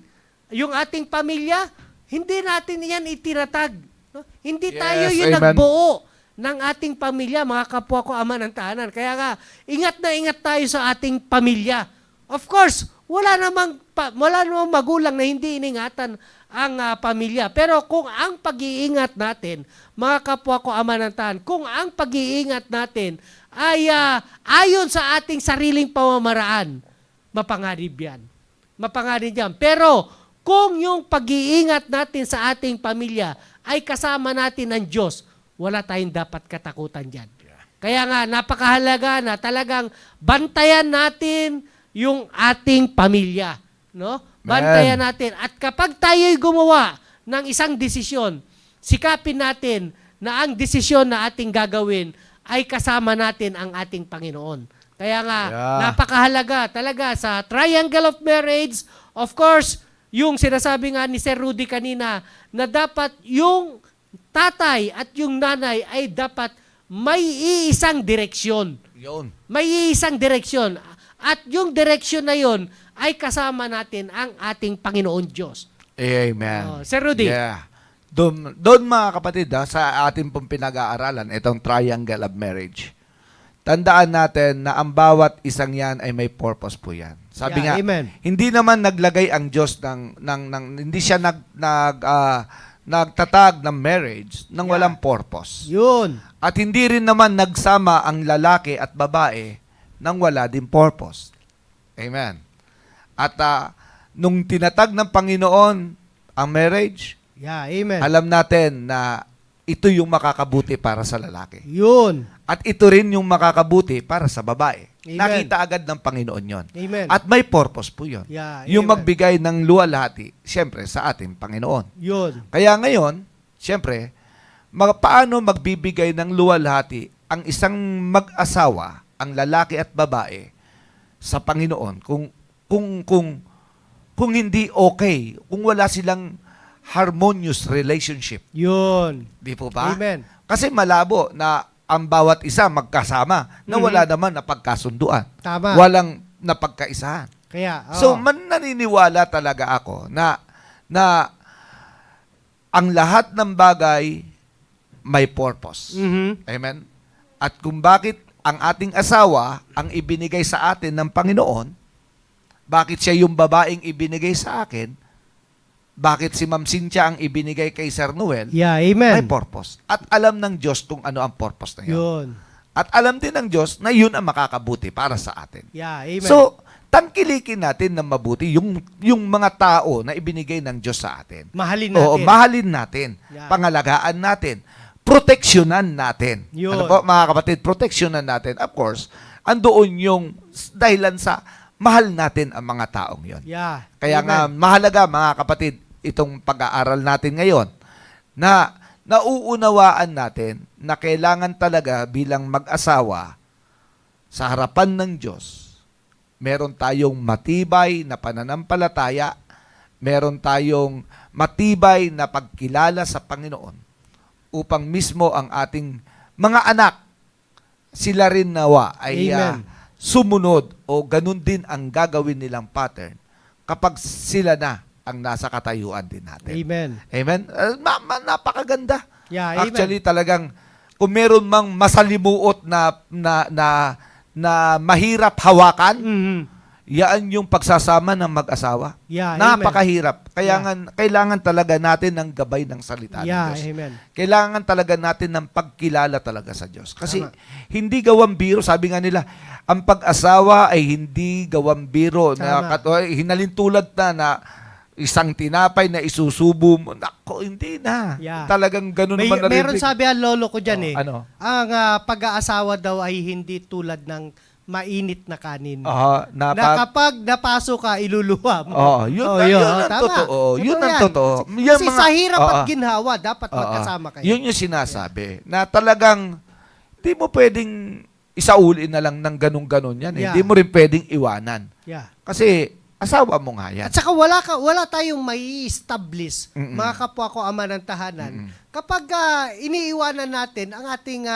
Yung ating pamilya, hindi natin yan itinatag. No? Hindi tayo Yes, yung amen. nagbuo ng ating pamilya, mga kapwa ko, ama ng tahanan. Kaya nga, ingat na ingat tayo sa ating pamilya. Of course, wala namang magulang na hindi iningatan ang pamilya. Pero kung ang pag-iingat natin, mga kapwa ko, ama ng tahanan, kung ang pag-iingat natin ay ayon sa ating sariling pamamaraan, mapanganib yan. Mapanganib yan. Pero kung yung pag-iingat natin sa ating pamilya ay kasama natin ng Diyos, wala tayong dapat katakutan dyan. Kaya nga, napakahalaga na talagang bantayan natin yung ating pamilya. No? Bantayan natin. At kapag tayo'y gumawa ng isang desisyon, sikapin natin na ang desisyon na ating gagawin ay kasama natin ang ating Panginoon. Kaya nga, napakahalaga talaga sa triangle of marriage. Of course, yung sinasabi nga ni Sir Rudy kanina, na dapat yung tatay at yung nanay ay dapat may iisang direksyon. Yun. May iisang direksyon. At yung direksyon na yun ay kasama natin ang ating Panginoon Diyos. Amen. Sir Rudy. Yeah. Doon mga kapatid, sa ating pong pinag-aaralan, itong triangle of marriage, tandaan natin na ang bawat isang yan ay may purpose po yan. Sabi nga, amen. hindi naman naglagay ang Diyos hindi siya nagtatag ng marriage nang walang purpose. Yun. At hindi rin naman nagsama ang lalaki at babae nang wala din purpose. Amen. At nung tinatag ng Panginoon ang marriage, Amen. alam natin na ito yung makakabuti para sa lalaki. Yun. At ito rin yung makakabuti para sa babae. Amen. Nakita agad ng Panginoon yon. Amen. At may purpose po yun. Yeah, Yung amen. magbigay ng luwalhati, siyempre, sa ating Panginoon. Yun. Kaya ngayon, siyempre, paano magbibigay ng luwalhati ang isang mag-asawa, ang lalaki at babae, sa Panginoon kung hindi okay, kung wala silang harmonious relationship. Yun. Di po ba? Amen. Kasi malabo na ang bawat isa magkasama na wala naman na pagkasunduan. Tama. Walang napagkaisahan. Kaya, So, naniniwala talaga ako na ang lahat ng bagay may purpose. Mhm. Amen? At kung bakit ang ating asawa ang ibinigay sa atin ng Panginoon, bakit siya yung babaeng ibinigay sa akin, bakit si Ma'am Cynthia ang ibinigay kay Sir Noel, Yeah, may amen. purpose. At alam ng Diyos kung ano ang purpose na yun. Yun. At alam din ng Diyos na yun ang makakabuti para sa atin. Yeah, amen. So, tangkilikin natin ng mabuti yung mga tao na ibinigay ng Diyos sa atin. mahalin natin. Oo, mahalin natin. Yeah. Pangalagaan natin. Proteksyonan natin. Yun. Ano po, mga kapatid? Proteksyonan natin. Of course, andoon yung dahilan sa mahal natin ang mga taong yon. Yeah. Kaya nga, Amen. mahalaga mga kapatid, itong pag-aaral natin ngayon, na nauunawaan natin na kailangan talaga bilang mag-asawa sa harapan ng Diyos, meron tayong matibay na pananampalataya, meron tayong matibay na pagkilala sa Panginoon upang mismo ang ating mga anak, sila rin nawa ay Amen. sumunod o ganun din ang gagawin nilang pattern kapag sila na ang nasa katayuan din natin. Amen. Amen? Napakaganda. Yeah, amen. Actually, talagang kung meron mang masalimuot na mahirap hawakan, Mhm. yan yung pagsasama ng mag-asawa. Yeah, amen. Napakahirap. Kaya Yeah. nga, kailangan talaga natin ng gabay ng salita ng Yeah, Diyos. amen. Kailangan talaga natin ng pagkilala talaga sa Diyos. Kasi Tama. hindi gawang biro, sabi nga nila, ang pag-asawa ay hindi gawang biro. Tama. Hinalintulad na isang tinapay na isusubo mo. Nako, hindi na. Yeah. Talagang ganun naman Meron sabi ang lolo ko dyan Oh, ano? Ang pag-aasawa daw ay hindi tulad ng mainit na kanin. Na Na kapag napasok ka, iluluwa mo. yun, Oh, yun ang tama. totoo. Yun ang yan. totoo. Kasi sa hirap at ginhawa, dapat Oo. magkasama kayo. Yun yung sinasabi. Na talagang, di mo pwedeng isauli na lang ng ganun-ganun yan. Yeah. Hindi mo rin pwedeng iwanan. Yeah. Kasi, asawa mo nga yan. At saka wala tayong may establish, Mm-mm. mga kapwa ko ama ng tahanan, Mm-mm. kapag iniiwanan natin ang ating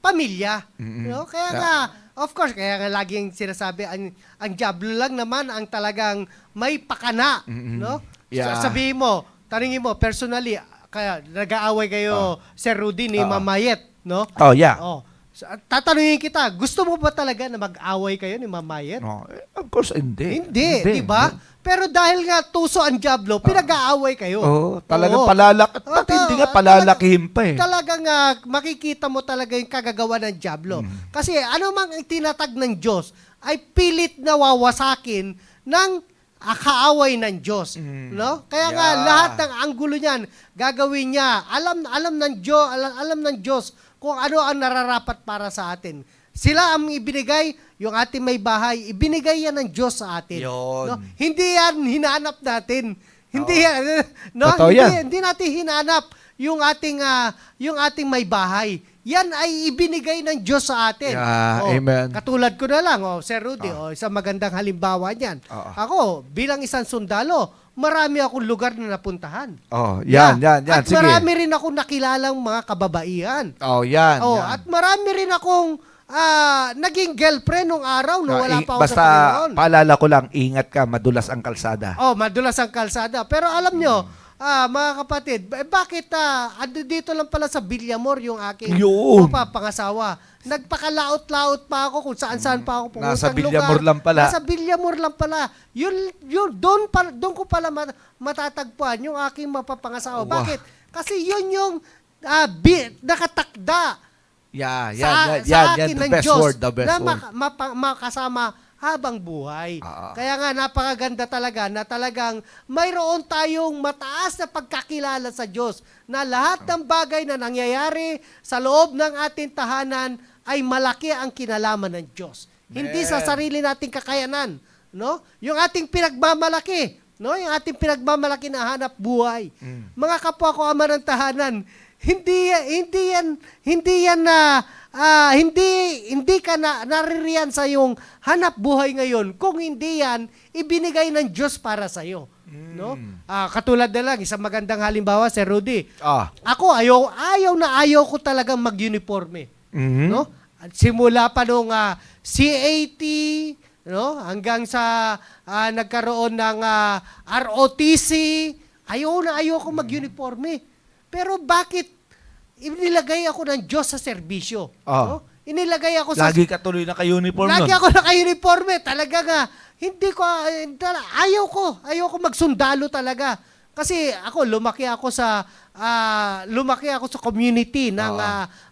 pamilya. Mm-mm. No? Kaya Yeah. nga, of course, kaya nga laging sinasabi, ang diablo lang naman ang talagang may pakana. Mm-mm. No? Yeah. Sabihin mo, tanungin mo, personally, kaya nag-aaway kayo, Sir Rudy, ni Ma'am Mayet, no? Oh, yeah. Oh. Tatanungin kita, gusto mo ba talaga na mag-away kayo ni Ma'am Mayet? No, of course, hindi. Hindi, di ba? Pero dahil nga tuso ang diablo, pinag-aaway kayo. Talagang Oo. hindi nga palalakihin pa eh. Talagang makikita mo talaga yung kagagawa ng diablo. Kasi ano mang itinatag ng Diyos ay pilit na wawasakin ng kaaway ng Diyos, no? Kaya nga Yeah. lahat ng anggulo niyan gagawin niya. Alam ng Diyos kung ano ang nararapat para sa atin. Sila ang ibinigay, yung ating may bahay, ibinigay yan ng Diyos sa atin. Yun. No? Hindi yan hinanap natin. Hindi yan, no? Totoo yan. Hindi natin hinanap yung ating may bahay. Yan ay ibinigay ng Diyos sa atin. Yeah, amen. Katulad ko na lang, Sir Rudy, isang magandang halimbawa niyan. Ako, bilang isang sundalo, marami akong lugar na napuntahan. Yan. At Sige. marami rin akong nakilalang mga kababaihan. Yan. At marami rin akong naging girlfriend nung araw no wala pa ako Basta, sa Panginoon. paalala ko lang, ingat ka, madulas ang kalsada. Madulas ang kalsada. Pero alam nyo, mga kapatid, bakit dito lang pala sa Villamor yung aking Yun. pangasawa. Nagpakalaot-laot pa ako kung saan-saan pa ako pumuntang Nasa Villamor lugar. lang pala. Nasa Villamor lang pala. Yun doon ko pala matatagpuan yung aking mapapangasawa. Wow. Bakit? Kasi yun yung nakatakda Yan, sa the akin ng best Diyos word, the best na word. makasama habang buhay. Oo. Kaya nga napakaganda talaga na talagang mayroon tayong mataas na pagkakilala sa Diyos na lahat ng bagay na nangyayari sa loob ng ating tahanan ay malaki ang kinalaman ng Diyos. Hindi sa sarili nating kakayanan, no? Yung ating pinagmamalaki, no? Yung ating pinagmamalaki na hanap buhay. Mga kapwa ko ama ng tahanan, hindi ka naririyan sa yung hanap buhay ngayon kung hindi yan ibinigay ng Diyos para sa iyo, no? Katulad na lang isang magandang halimbawa, Sir Rudy. Ako ayaw ko talagang mag-uniforme, no? At simula pa nung CAT, no, hanggang sa nagkaroon ng ROTC, ayaw ko mag-uniforme. Pero bakit inilagay ako ng Diyos sa serbisyo? No? Inilagay ako sa... Lagi ka tuloy naka-uniform nun. Lagi ako naka-uniforme. Talaga nga, ayaw ko magsundalo talaga. Kasi ako, lumaki ako sa community ng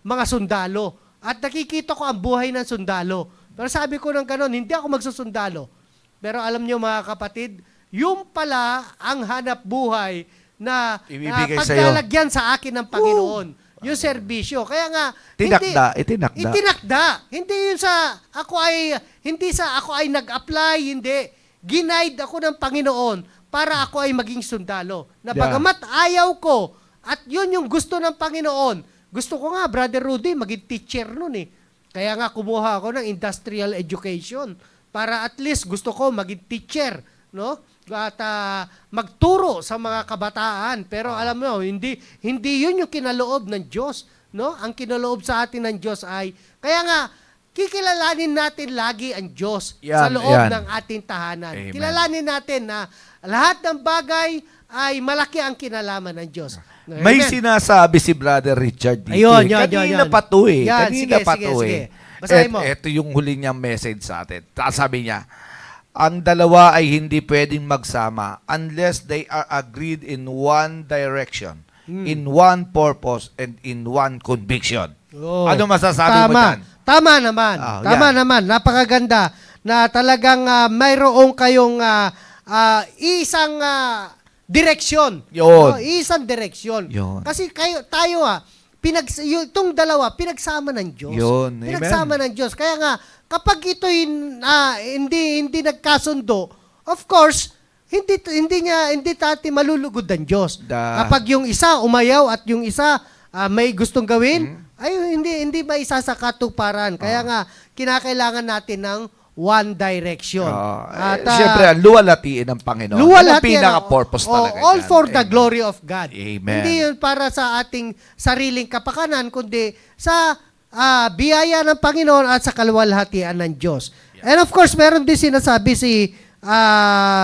mga sundalo. At nakikita ko ang buhay ng sundalo. Pero sabi ko ng ganon, hindi ako magsusundalo. Pero alam nyo mga kapatid, yung pala ang hanap buhay na Ibibigay sa'yo. paglalagyan sa akin ng Panginoon. Yung serbisyo. Kaya nga, itinakda. Hindi yun sa ako ay nag-apply, hindi. Ginaid ako ng Panginoon para ako ay maging sundalo. Na bagamat ayaw ko, at yun yung gusto ng Panginoon. Gusto ko nga, Brother Rudy, maging teacher nun eh. Kaya nga kumuha ako ng industrial education para at least gusto ko maging teacher, no? At magturo sa mga kabataan. Pero alam mo, hindi yun yung kinaloob ng Diyos, no? Ang kinaloob sa atin ng Diyos ay, kaya nga, kikilalanin natin lagi ang Diyos sa loob ng ating tahanan. Amen. Kilalanin natin na lahat ng bagay ay malaki ang kinalaman ng Diyos. May Amen. sinasabi si Brother Richard dito. Ayun, Kanina pa to eh. Yan, Kanina sige, pa sige, to sige. eh. Basahin mo. Ito yung huli niyang message sa atin. Sabi niya, ang dalawa ay hindi pwedeng magsama unless they are agreed in one direction, in one purpose, and in one conviction. Oh, Ano masasabi mo dyan? Tama naman. Tama naman. Napakaganda na talagang mayroong kayong isang direksyon. Yun. Isang direksyon. Yun. Kasi tayo itong dalawa, pinagsama ng Diyos. Yun. Pinagsama ng Diyos. Kaya nga, kapag ito'y hindi nagkasundo, of course, hindi natin malulugod ng Diyos. Kapag yung isa umayaw at yung isa may gustong gawin, ay hindi ba isa sa katuparan. Kaya nga, kinakailangan natin ng one direction. Siyempre, ang luwalhatiin ng Panginoon. Ang pinaka-purpose talaga. All yan. for the glory of God. Amen. Hindi yun para sa ating sariling kapakanan, kundi sa biyaya ng Panginoon at sa kaluwalhatian ng Diyos. And of course, meron din sinasabi si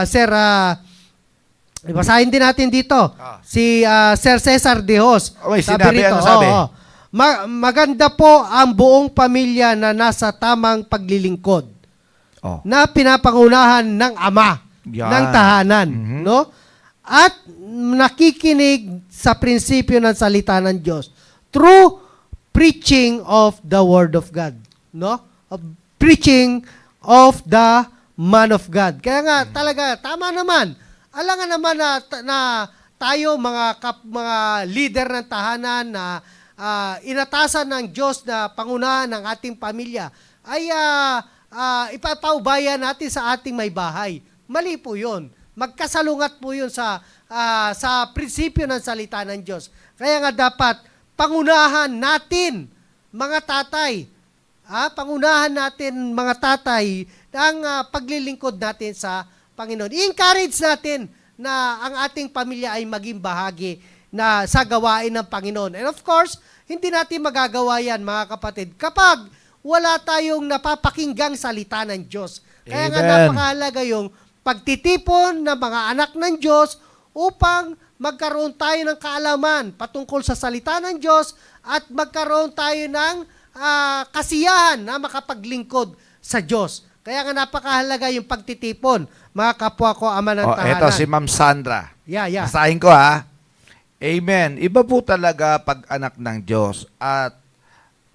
Sir, basahin din natin dito, si Sir Cesar De Jos. Sinabi, ano sabi? Maganda po ang buong pamilya na nasa tamang paglilingkod na pinapangunahan ng ama ng tahanan, no? At nakikinig sa prinsipyo ng salita ng Diyos through preaching of the word of God, no? Preaching of the man of God. Kaya nga talaga tama naman. Alangan naman na tayo mga leader ng tahanan na inatasan ng Diyos na pangunahan ng ating pamilya ay ipapaubaya natin sa ating may bahay. Mali po yun. Magkasalungat po yun sa prinsipyo ng salita ng Diyos. Kaya nga dapat pangunahan natin mga tatay. Pangunahan natin mga tatay ang paglilingkod natin sa Panginoon. I-encourage natin na ang ating pamilya ay maging bahagi na sa gawain ng Panginoon. And of course, hindi natin magagawa yan, mga kapatid, kapag wala tayong napapakinggang salita ng Diyos. Kaya nga napakahalaga yung pagtitipon ng mga anak ng Diyos upang magkaroon tayo ng kaalaman patungkol sa salita ng Diyos at magkaroon tayo ng kasiyahan na makapaglingkod sa Diyos. Kaya nga napakahalaga yung pagtitipon, mga kapwa ko, ama ng tahanan. Ito si Ma'am Sandra. Yeah. Basahin ko Amen. Iba po talaga pag anak ng Diyos at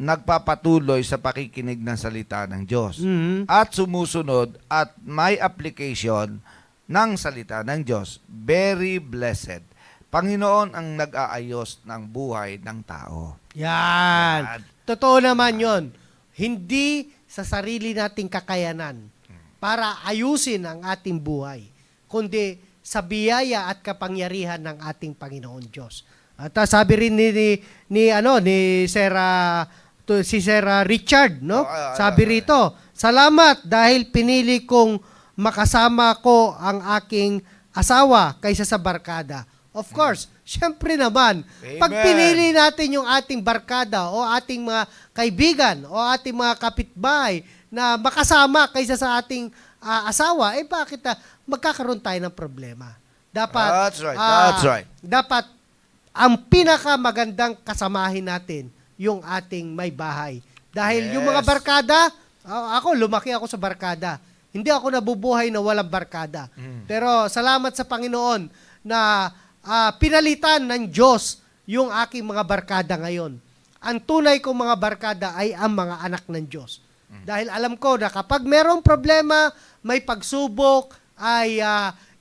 nagpapatuloy sa pakikinig ng salita ng Diyos at sumusunod at may application ng salita ng Diyos. Very blessed. Panginoon ang nag-aayos ng buhay ng tao. Yan. Totoo naman yon. Hindi sa sarili nating kakayanan para ayusin ang ating buhay, kundi sa biyaya at kapangyarihan ng ating Panginoon Diyos. At sabi rin ni Sir si Sir Richard, no? Sabi rito, salamat dahil pinili kong makasama ko ang aking asawa kaysa sa barkada. Of course, syempre naman, pag Amen. pinili natin yung ating barkada o ating mga kaibigan o ating mga kapitbahay na makasama kaysa sa ating asawa, bakit magkakaroon tayo ng problema? Dapat, That's right, that's right. Dapat, ang pinakamagandang kasamahin natin, yung ating may bahay. Dahil yung mga Yes. barkada, ako, lumaki ako sa barkada. Hindi ako nabubuhay na walang barkada. Pero salamat sa Panginoon na pinalitan ng Diyos yung aking mga barkada ngayon. Ang tunay kong mga barkada ay ang mga anak ng Diyos. Dahil alam ko na kapag merong problema, may pagsubok, ay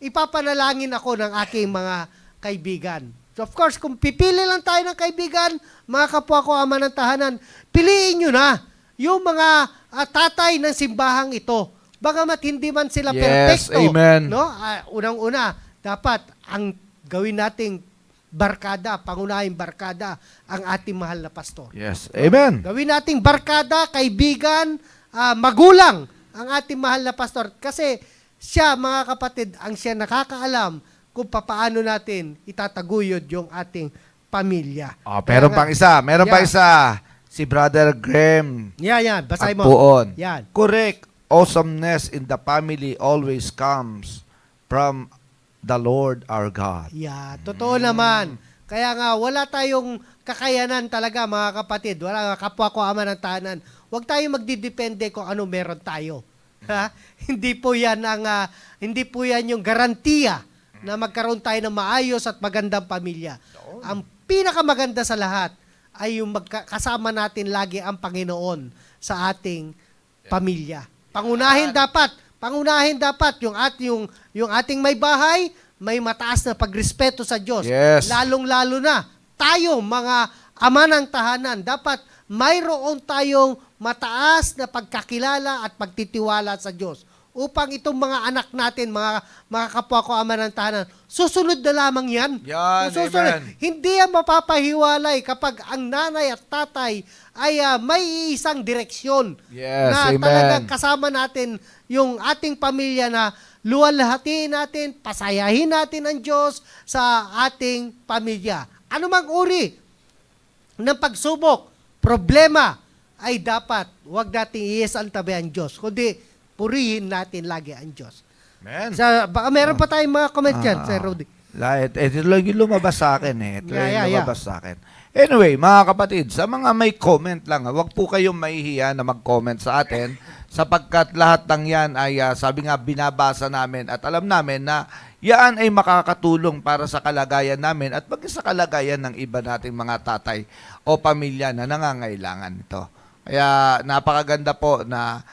ipapanalangin ako ng aking mga kaibigan. So of course, kung pipili lang tayo ng kaibigan, mga kapwa ko ama ng tahanan, piliin nyo na yung mga tatay ng simbahang ito. Bagamat hindi man sila Yes, perfecto. amen. No? Unang-una, dapat ang gawin nating barkada, pangunahing barkada, ang ating mahal na pastor. Yes. Amen. Gawin nating barkada, kaibigan, magulang, ang ating mahal na pastor. Kasi siya, mga kapatid, ang siya nakakaalam kung paano natin itataguyod yung ating pamilya. Meron Kaya pang isa. Meron pa Yeah. isa. Si Brother Graham Yan, basahin mo. Agpuon. Yan. Correct. Awesomeness in the family always comes from the Lord our God. Yeah, totoo naman. Kaya nga, wala tayong kakayanan talaga, mga kapatid. Wala, kapwa ko ama ng tahanan. Huwag tayong magdidepende kung ano meron tayo. Ha? Hindi po yan yung garantiya na magkaroon tayo ng maayos at magandang pamilya. Ang pinakamaganda sa lahat ay yung kasama natin lagi ang Panginoon sa ating pamilya. Pangunahin dapat yung ating may bahay, may mataas na pagrespeto sa Diyos. Yes. Lalong-lalo na tayo mga ama ng tahanan, dapat mayroon tayong mataas na pagkakilala at pagtitiwala sa Diyos upang itong mga anak natin, mga kapwa ko ama ng tahanan, susunod na lamang yan. Yan, Susunod. amen. Hindi yan mapapahiwalay kapag ang nanay at tatay ay may isang direksyon Yes, na amen. talagang kasama natin yung ating pamilya na luwalhatiin natin, pasayahin natin ang Diyos sa ating pamilya. Ano mang uri ng pagsubok, problema, ay dapat wag nating iisaltabi ang Diyos, kundi purihin natin lagi ang Diyos. Amen. Baka meron pa tayong mga comment dyan, Sir Rudy. Ito lang yung lumabas sa akin eh. Ito lang yung Yeah. lumabas sa akin. Anyway, mga kapatid, sa mga may comment lang, wag po kayong mahihiya na mag-comment sa atin sapagkat lahat ng yan ay sabi nga binabasa namin at alam namin na yan ay makakatulong para sa kalagayan namin at maging sa kalagayan ng iba nating mga tatay o pamilya na nangangailangan nito. Kaya napakaganda po na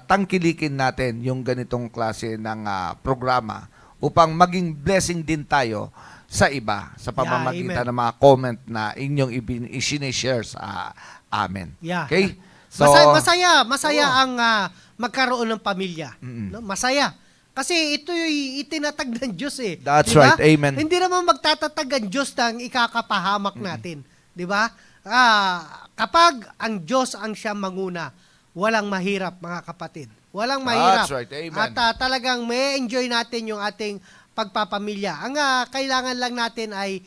tangkilikin natin yung ganitong klase ng programa upang maging blessing din tayo sa iba sa pamamagitan amen. ng mga comment na inyong i-share sa amin. Yeah. Okay? So, Masaya ang magkaroon ng pamilya. Mm-mm. No? Masaya. Kasi ito yung itinatag ng Diyos eh. That's Di ba? right. Amen. Hindi naman magtatatag ang Diyos ng ikakapahamak natin. Di ba? Kapag ang Diyos ang siyang manguna, walang mahirap, mga kapatid. Walang mahirap. That's right. Amen. At talagang may enjoy natin yung ating pagpapamilya. Ang kailangan lang natin ay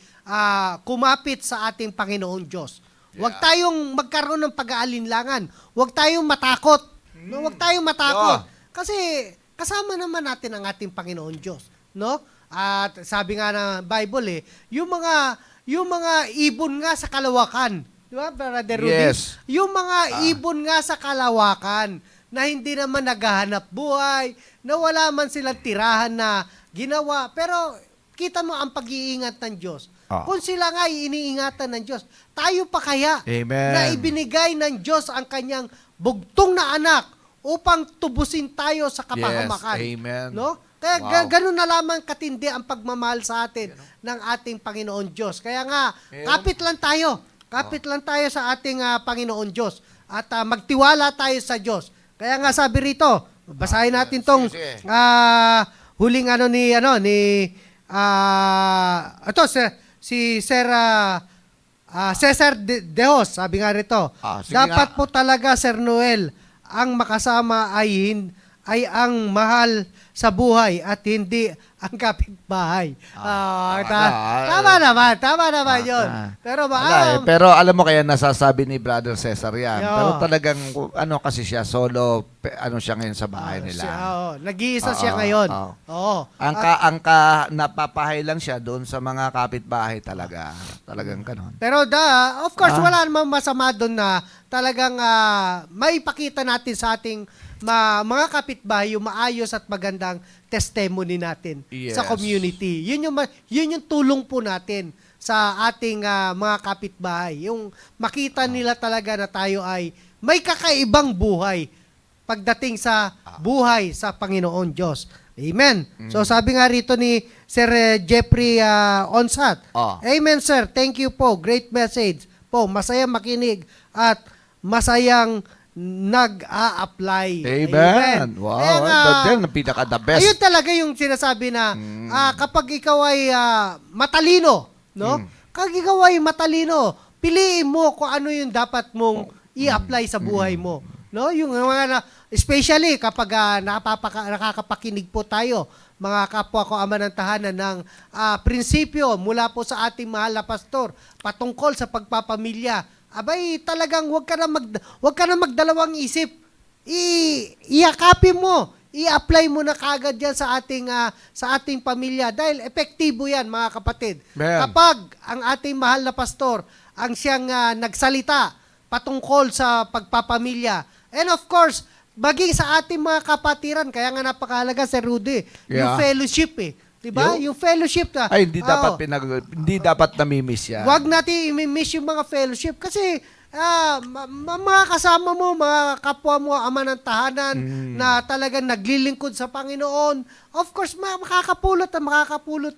kumapit sa ating Panginoong Diyos. Huwag tayong magkaroon ng pag-aalinlangan. Huwag tayong matakot. No? Huwag tayong matakot. Kasi kasama naman natin ang ating Panginoon Diyos, no? At sabi nga ng Bible yung mga ibon nga sa kalawakan, di ba, Brother Rudy? Yes. Yung mga ibon nga sa kalawakan na hindi naman naghahanap buhay, na wala man silang tirahan na ginawa, pero kita mo ang pag-iingat ng Diyos. Kung sila nga ay iniingatan ng Diyos, tayo pa kaya Amen. na ibinigay ng Diyos ang kanyang bugtong na anak upang tubusin tayo sa kapahamakan. Yes, amen. No? Kaya Wow. ganun na lamang katindi ang pagmamahal sa atin ng ating Panginoon Diyos. Kaya nga, kapit lang tayo. Kapit lang tayo sa ating Panginoon Diyos. at magtiwala tayo sa Diyos. Kaya nga sabi rito, basahin natin tong sige. huling ito si Sir Cesar Deos, sabi nga rito, Sige dapat nga. po talaga, Sir Noel, ang makasama ay ang mahal sa buhay at hindi ang kapitbahay. Tama naman yun. Pero Pero alam mo kaya nasasabi ni Brother Cesar yan. Yo. Pero talagang kasi siya solo siya ngayon sa bahay nila. nag-iisa siya Oo, ngayon. oo. Oo. Ang napapahay lang siya doon sa mga kapitbahay talaga. Talagang kanon. Pero of course, wala namang masama doon na talagang maipakita natin sa ating mga kapitbahay yung maayos at magandang testimony natin Yes. sa community. Yun yung tulong po natin sa ating mga kapitbahay. Yung makita nila talaga na tayo ay may kakaibang buhay pagdating sa buhay sa Panginoon Diyos. Amen. So sabi nga rito ni Sir Jeffrey Onsat, Amen, sir. Thank you po. Great message po. Masayang makinig at masayang nag-a-apply. Amen. Wow. Kaya nga, Yan ang pinaka-the best. ayun talaga yung sinasabi na kapag ikaw ay matalino, no? Kapag ikaw ay matalino, piliin mo kung ano yung dapat mong i-apply sa buhay mo. No? Yung mga especially kapag nakakapakinig po tayo, mga kapwa ko ama ng tahanan ng prinsipyo mula po sa ating mahal na pastor patungkol sa pagpapamilya. Abay, talagang wag ka na magdalawang isip. Iyakapin mo, i-apply mo na kagad yan sa ating pamilya dahil epektibo yan, mga kapatid. Man. Kapag ang ating mahal na pastor ang siyang nagsalita patungkol sa pagpapamilya, and of course, maging sa ating mga kapatiran, kaya nga napakahalaga, Sir Rudy, yung fellowship Diba? Yung fellowship na. Ay, hindi dapat namimiss yan. Huwag natin i-miss yung mga fellowship kasi mga kasama mo, mga kapwa mo, ama ng tahanan na talagang naglilingkod sa Panginoon. Of course, makakapulot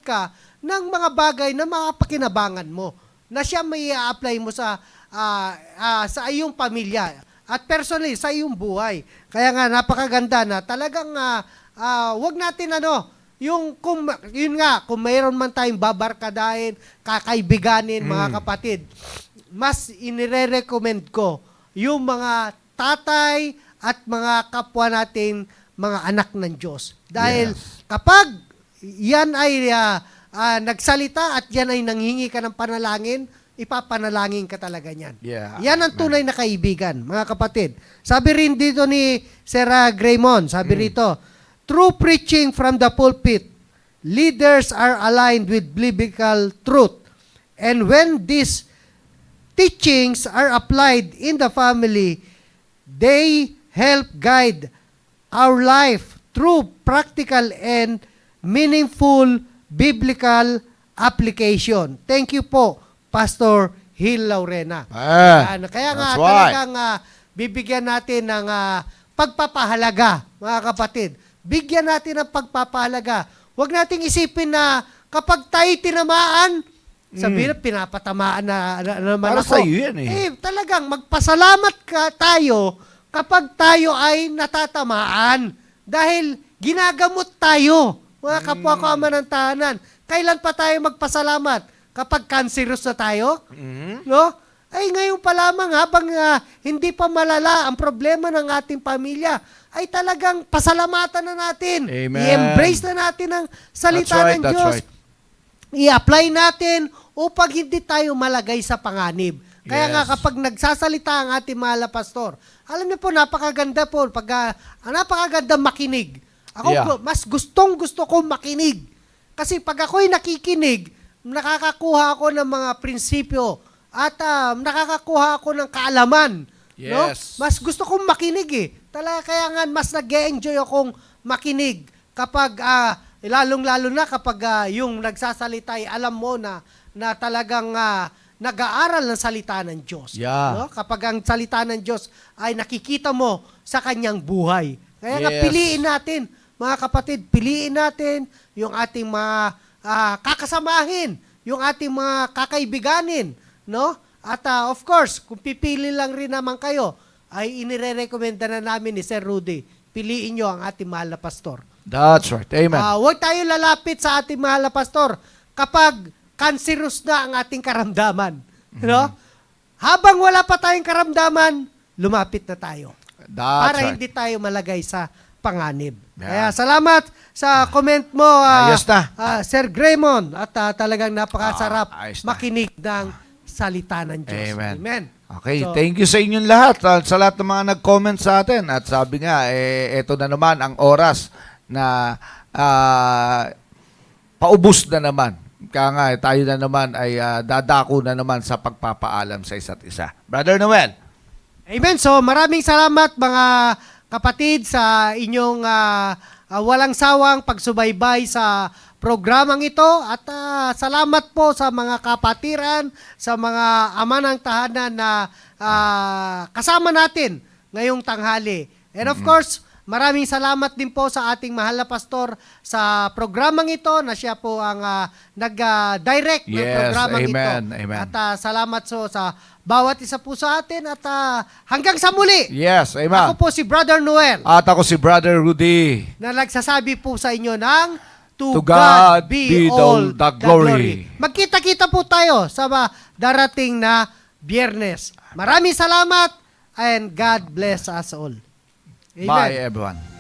ka ng mga bagay na makapakinabangan mo na siya may i-apply mo sa iyong pamilya at personally sa iyong buhay. Kaya nga napakaganda na talagang wag natin kung mayroon man tayong babarkadahin, kakaibiganin, mga kapatid, mas inire-recommend ko yung mga tatay at mga kapwa natin, mga anak ng Diyos. Dahil kapag yan ay nagsalita at yan ay nanghingi ka ng panalangin, ipapanalangin ka talaga niyan. Yeah. Yan ang tunay na kaibigan, mga kapatid. Sabi rin dito ni Sir Graymon, sabi rito, through preaching from the pulpit, leaders are aligned with biblical truth. And when these teachings are applied in the family, they help guide our life through practical and meaningful biblical application. Thank you po, Pastor Hill Laurena. Kaya nga talagang bibigyan natin ng pagpapahalaga, mga kapatid. Bigyan natin ng pagpapahalaga. Huwag nating isipin na kapag tayo tinamaan, sabihin na pinapatamaan na naman para ako. sa iyo yan Talagang magpasalamat tayo kapag tayo ay natatamaan. Dahil ginagamot tayo, mga kapwa ko ama ng tahanan. Kailan pa tayo magpasalamat? Kapag cancerous na tayo? No? Ay ngayon pa lamang habang hindi pa malala ang problema ng ating pamilya, ay talagang pasalamatan na natin. Amen. I-embrace na natin ang salita ng Diyos. Right. I-apply natin upang hindi tayo malagay sa panganib. Kaya nga kapag nagsasalita ang ating mahal na pastor, alam niyo po, napakaganda po. Napakaganda makinig. Ako mas gusto ko makinig. Kasi pag ako'y nakikinig, nakakakuha ako ng mga prinsipyo at nakakakuha ako ng kaalaman. Yes. No? Mas gusto kong makinig kaya nga mas nag-e-enjoy akong makinig kapag lalong-lalo na kapag yung nagsasalita ay alam mo na talagang nag-aaral ng salita ng Diyos. Yeah. No? Kapag ang salita ng Diyos ay nakikita mo sa kanyang buhay. Kaya nga piliin natin, mga kapatid, piliin natin yung ating mga kakasamahin, yung ating mga kakaibiganin, no? At of course, kung pipili lang rin naman kayo, ay inirerekomenda na namin ni Sir Rudy, piliin nyo ang ating mahal na pastor. That's right. Amen. Huwag tayo lalapit sa ating mahal na pastor kapag cancerous na ang ating karamdaman. No? Habang wala pa tayong karamdaman, lumapit na tayo. That's Para right. hindi tayo malagay sa panganib. Yeah. Kaya salamat sa comment mo, Ayos na. Sir Graymon. At talagang napakasarap Ayos na. makinig ng salita ng Diyos. Amen. Amen. Okay, So, thank you sa inyong lahat, sa lahat ng mga nag-comment sa atin. At sabi nga, eto na naman ang oras na paubos na naman. Kaya nga, tayo na naman ay dadako na naman sa pagpapaalam sa isa't isa. Brother Noel. Amen. So maraming salamat mga kapatid sa inyong walang sawang pagsubaybay sa programang ito at salamat po sa mga kapatiran, sa mga ama ng tahanan na kasama natin ngayong tanghali. And of course, maraming salamat din po sa ating mahal na pastor sa programang ito na siya po ang nag-direct ng Yes, programang ito. amen, amen. At salamat so sa bawat isa po sa atin at hanggang sa muli. Yes, amen. Ako po si Brother Noel At ako si Brother Rudy. na nagsasabi po sa inyo ng To God be all the glory. Magkita-kita po tayo sa darating na Biyernes. Maraming salamat and God bless us all. Amen. Bye, everyone.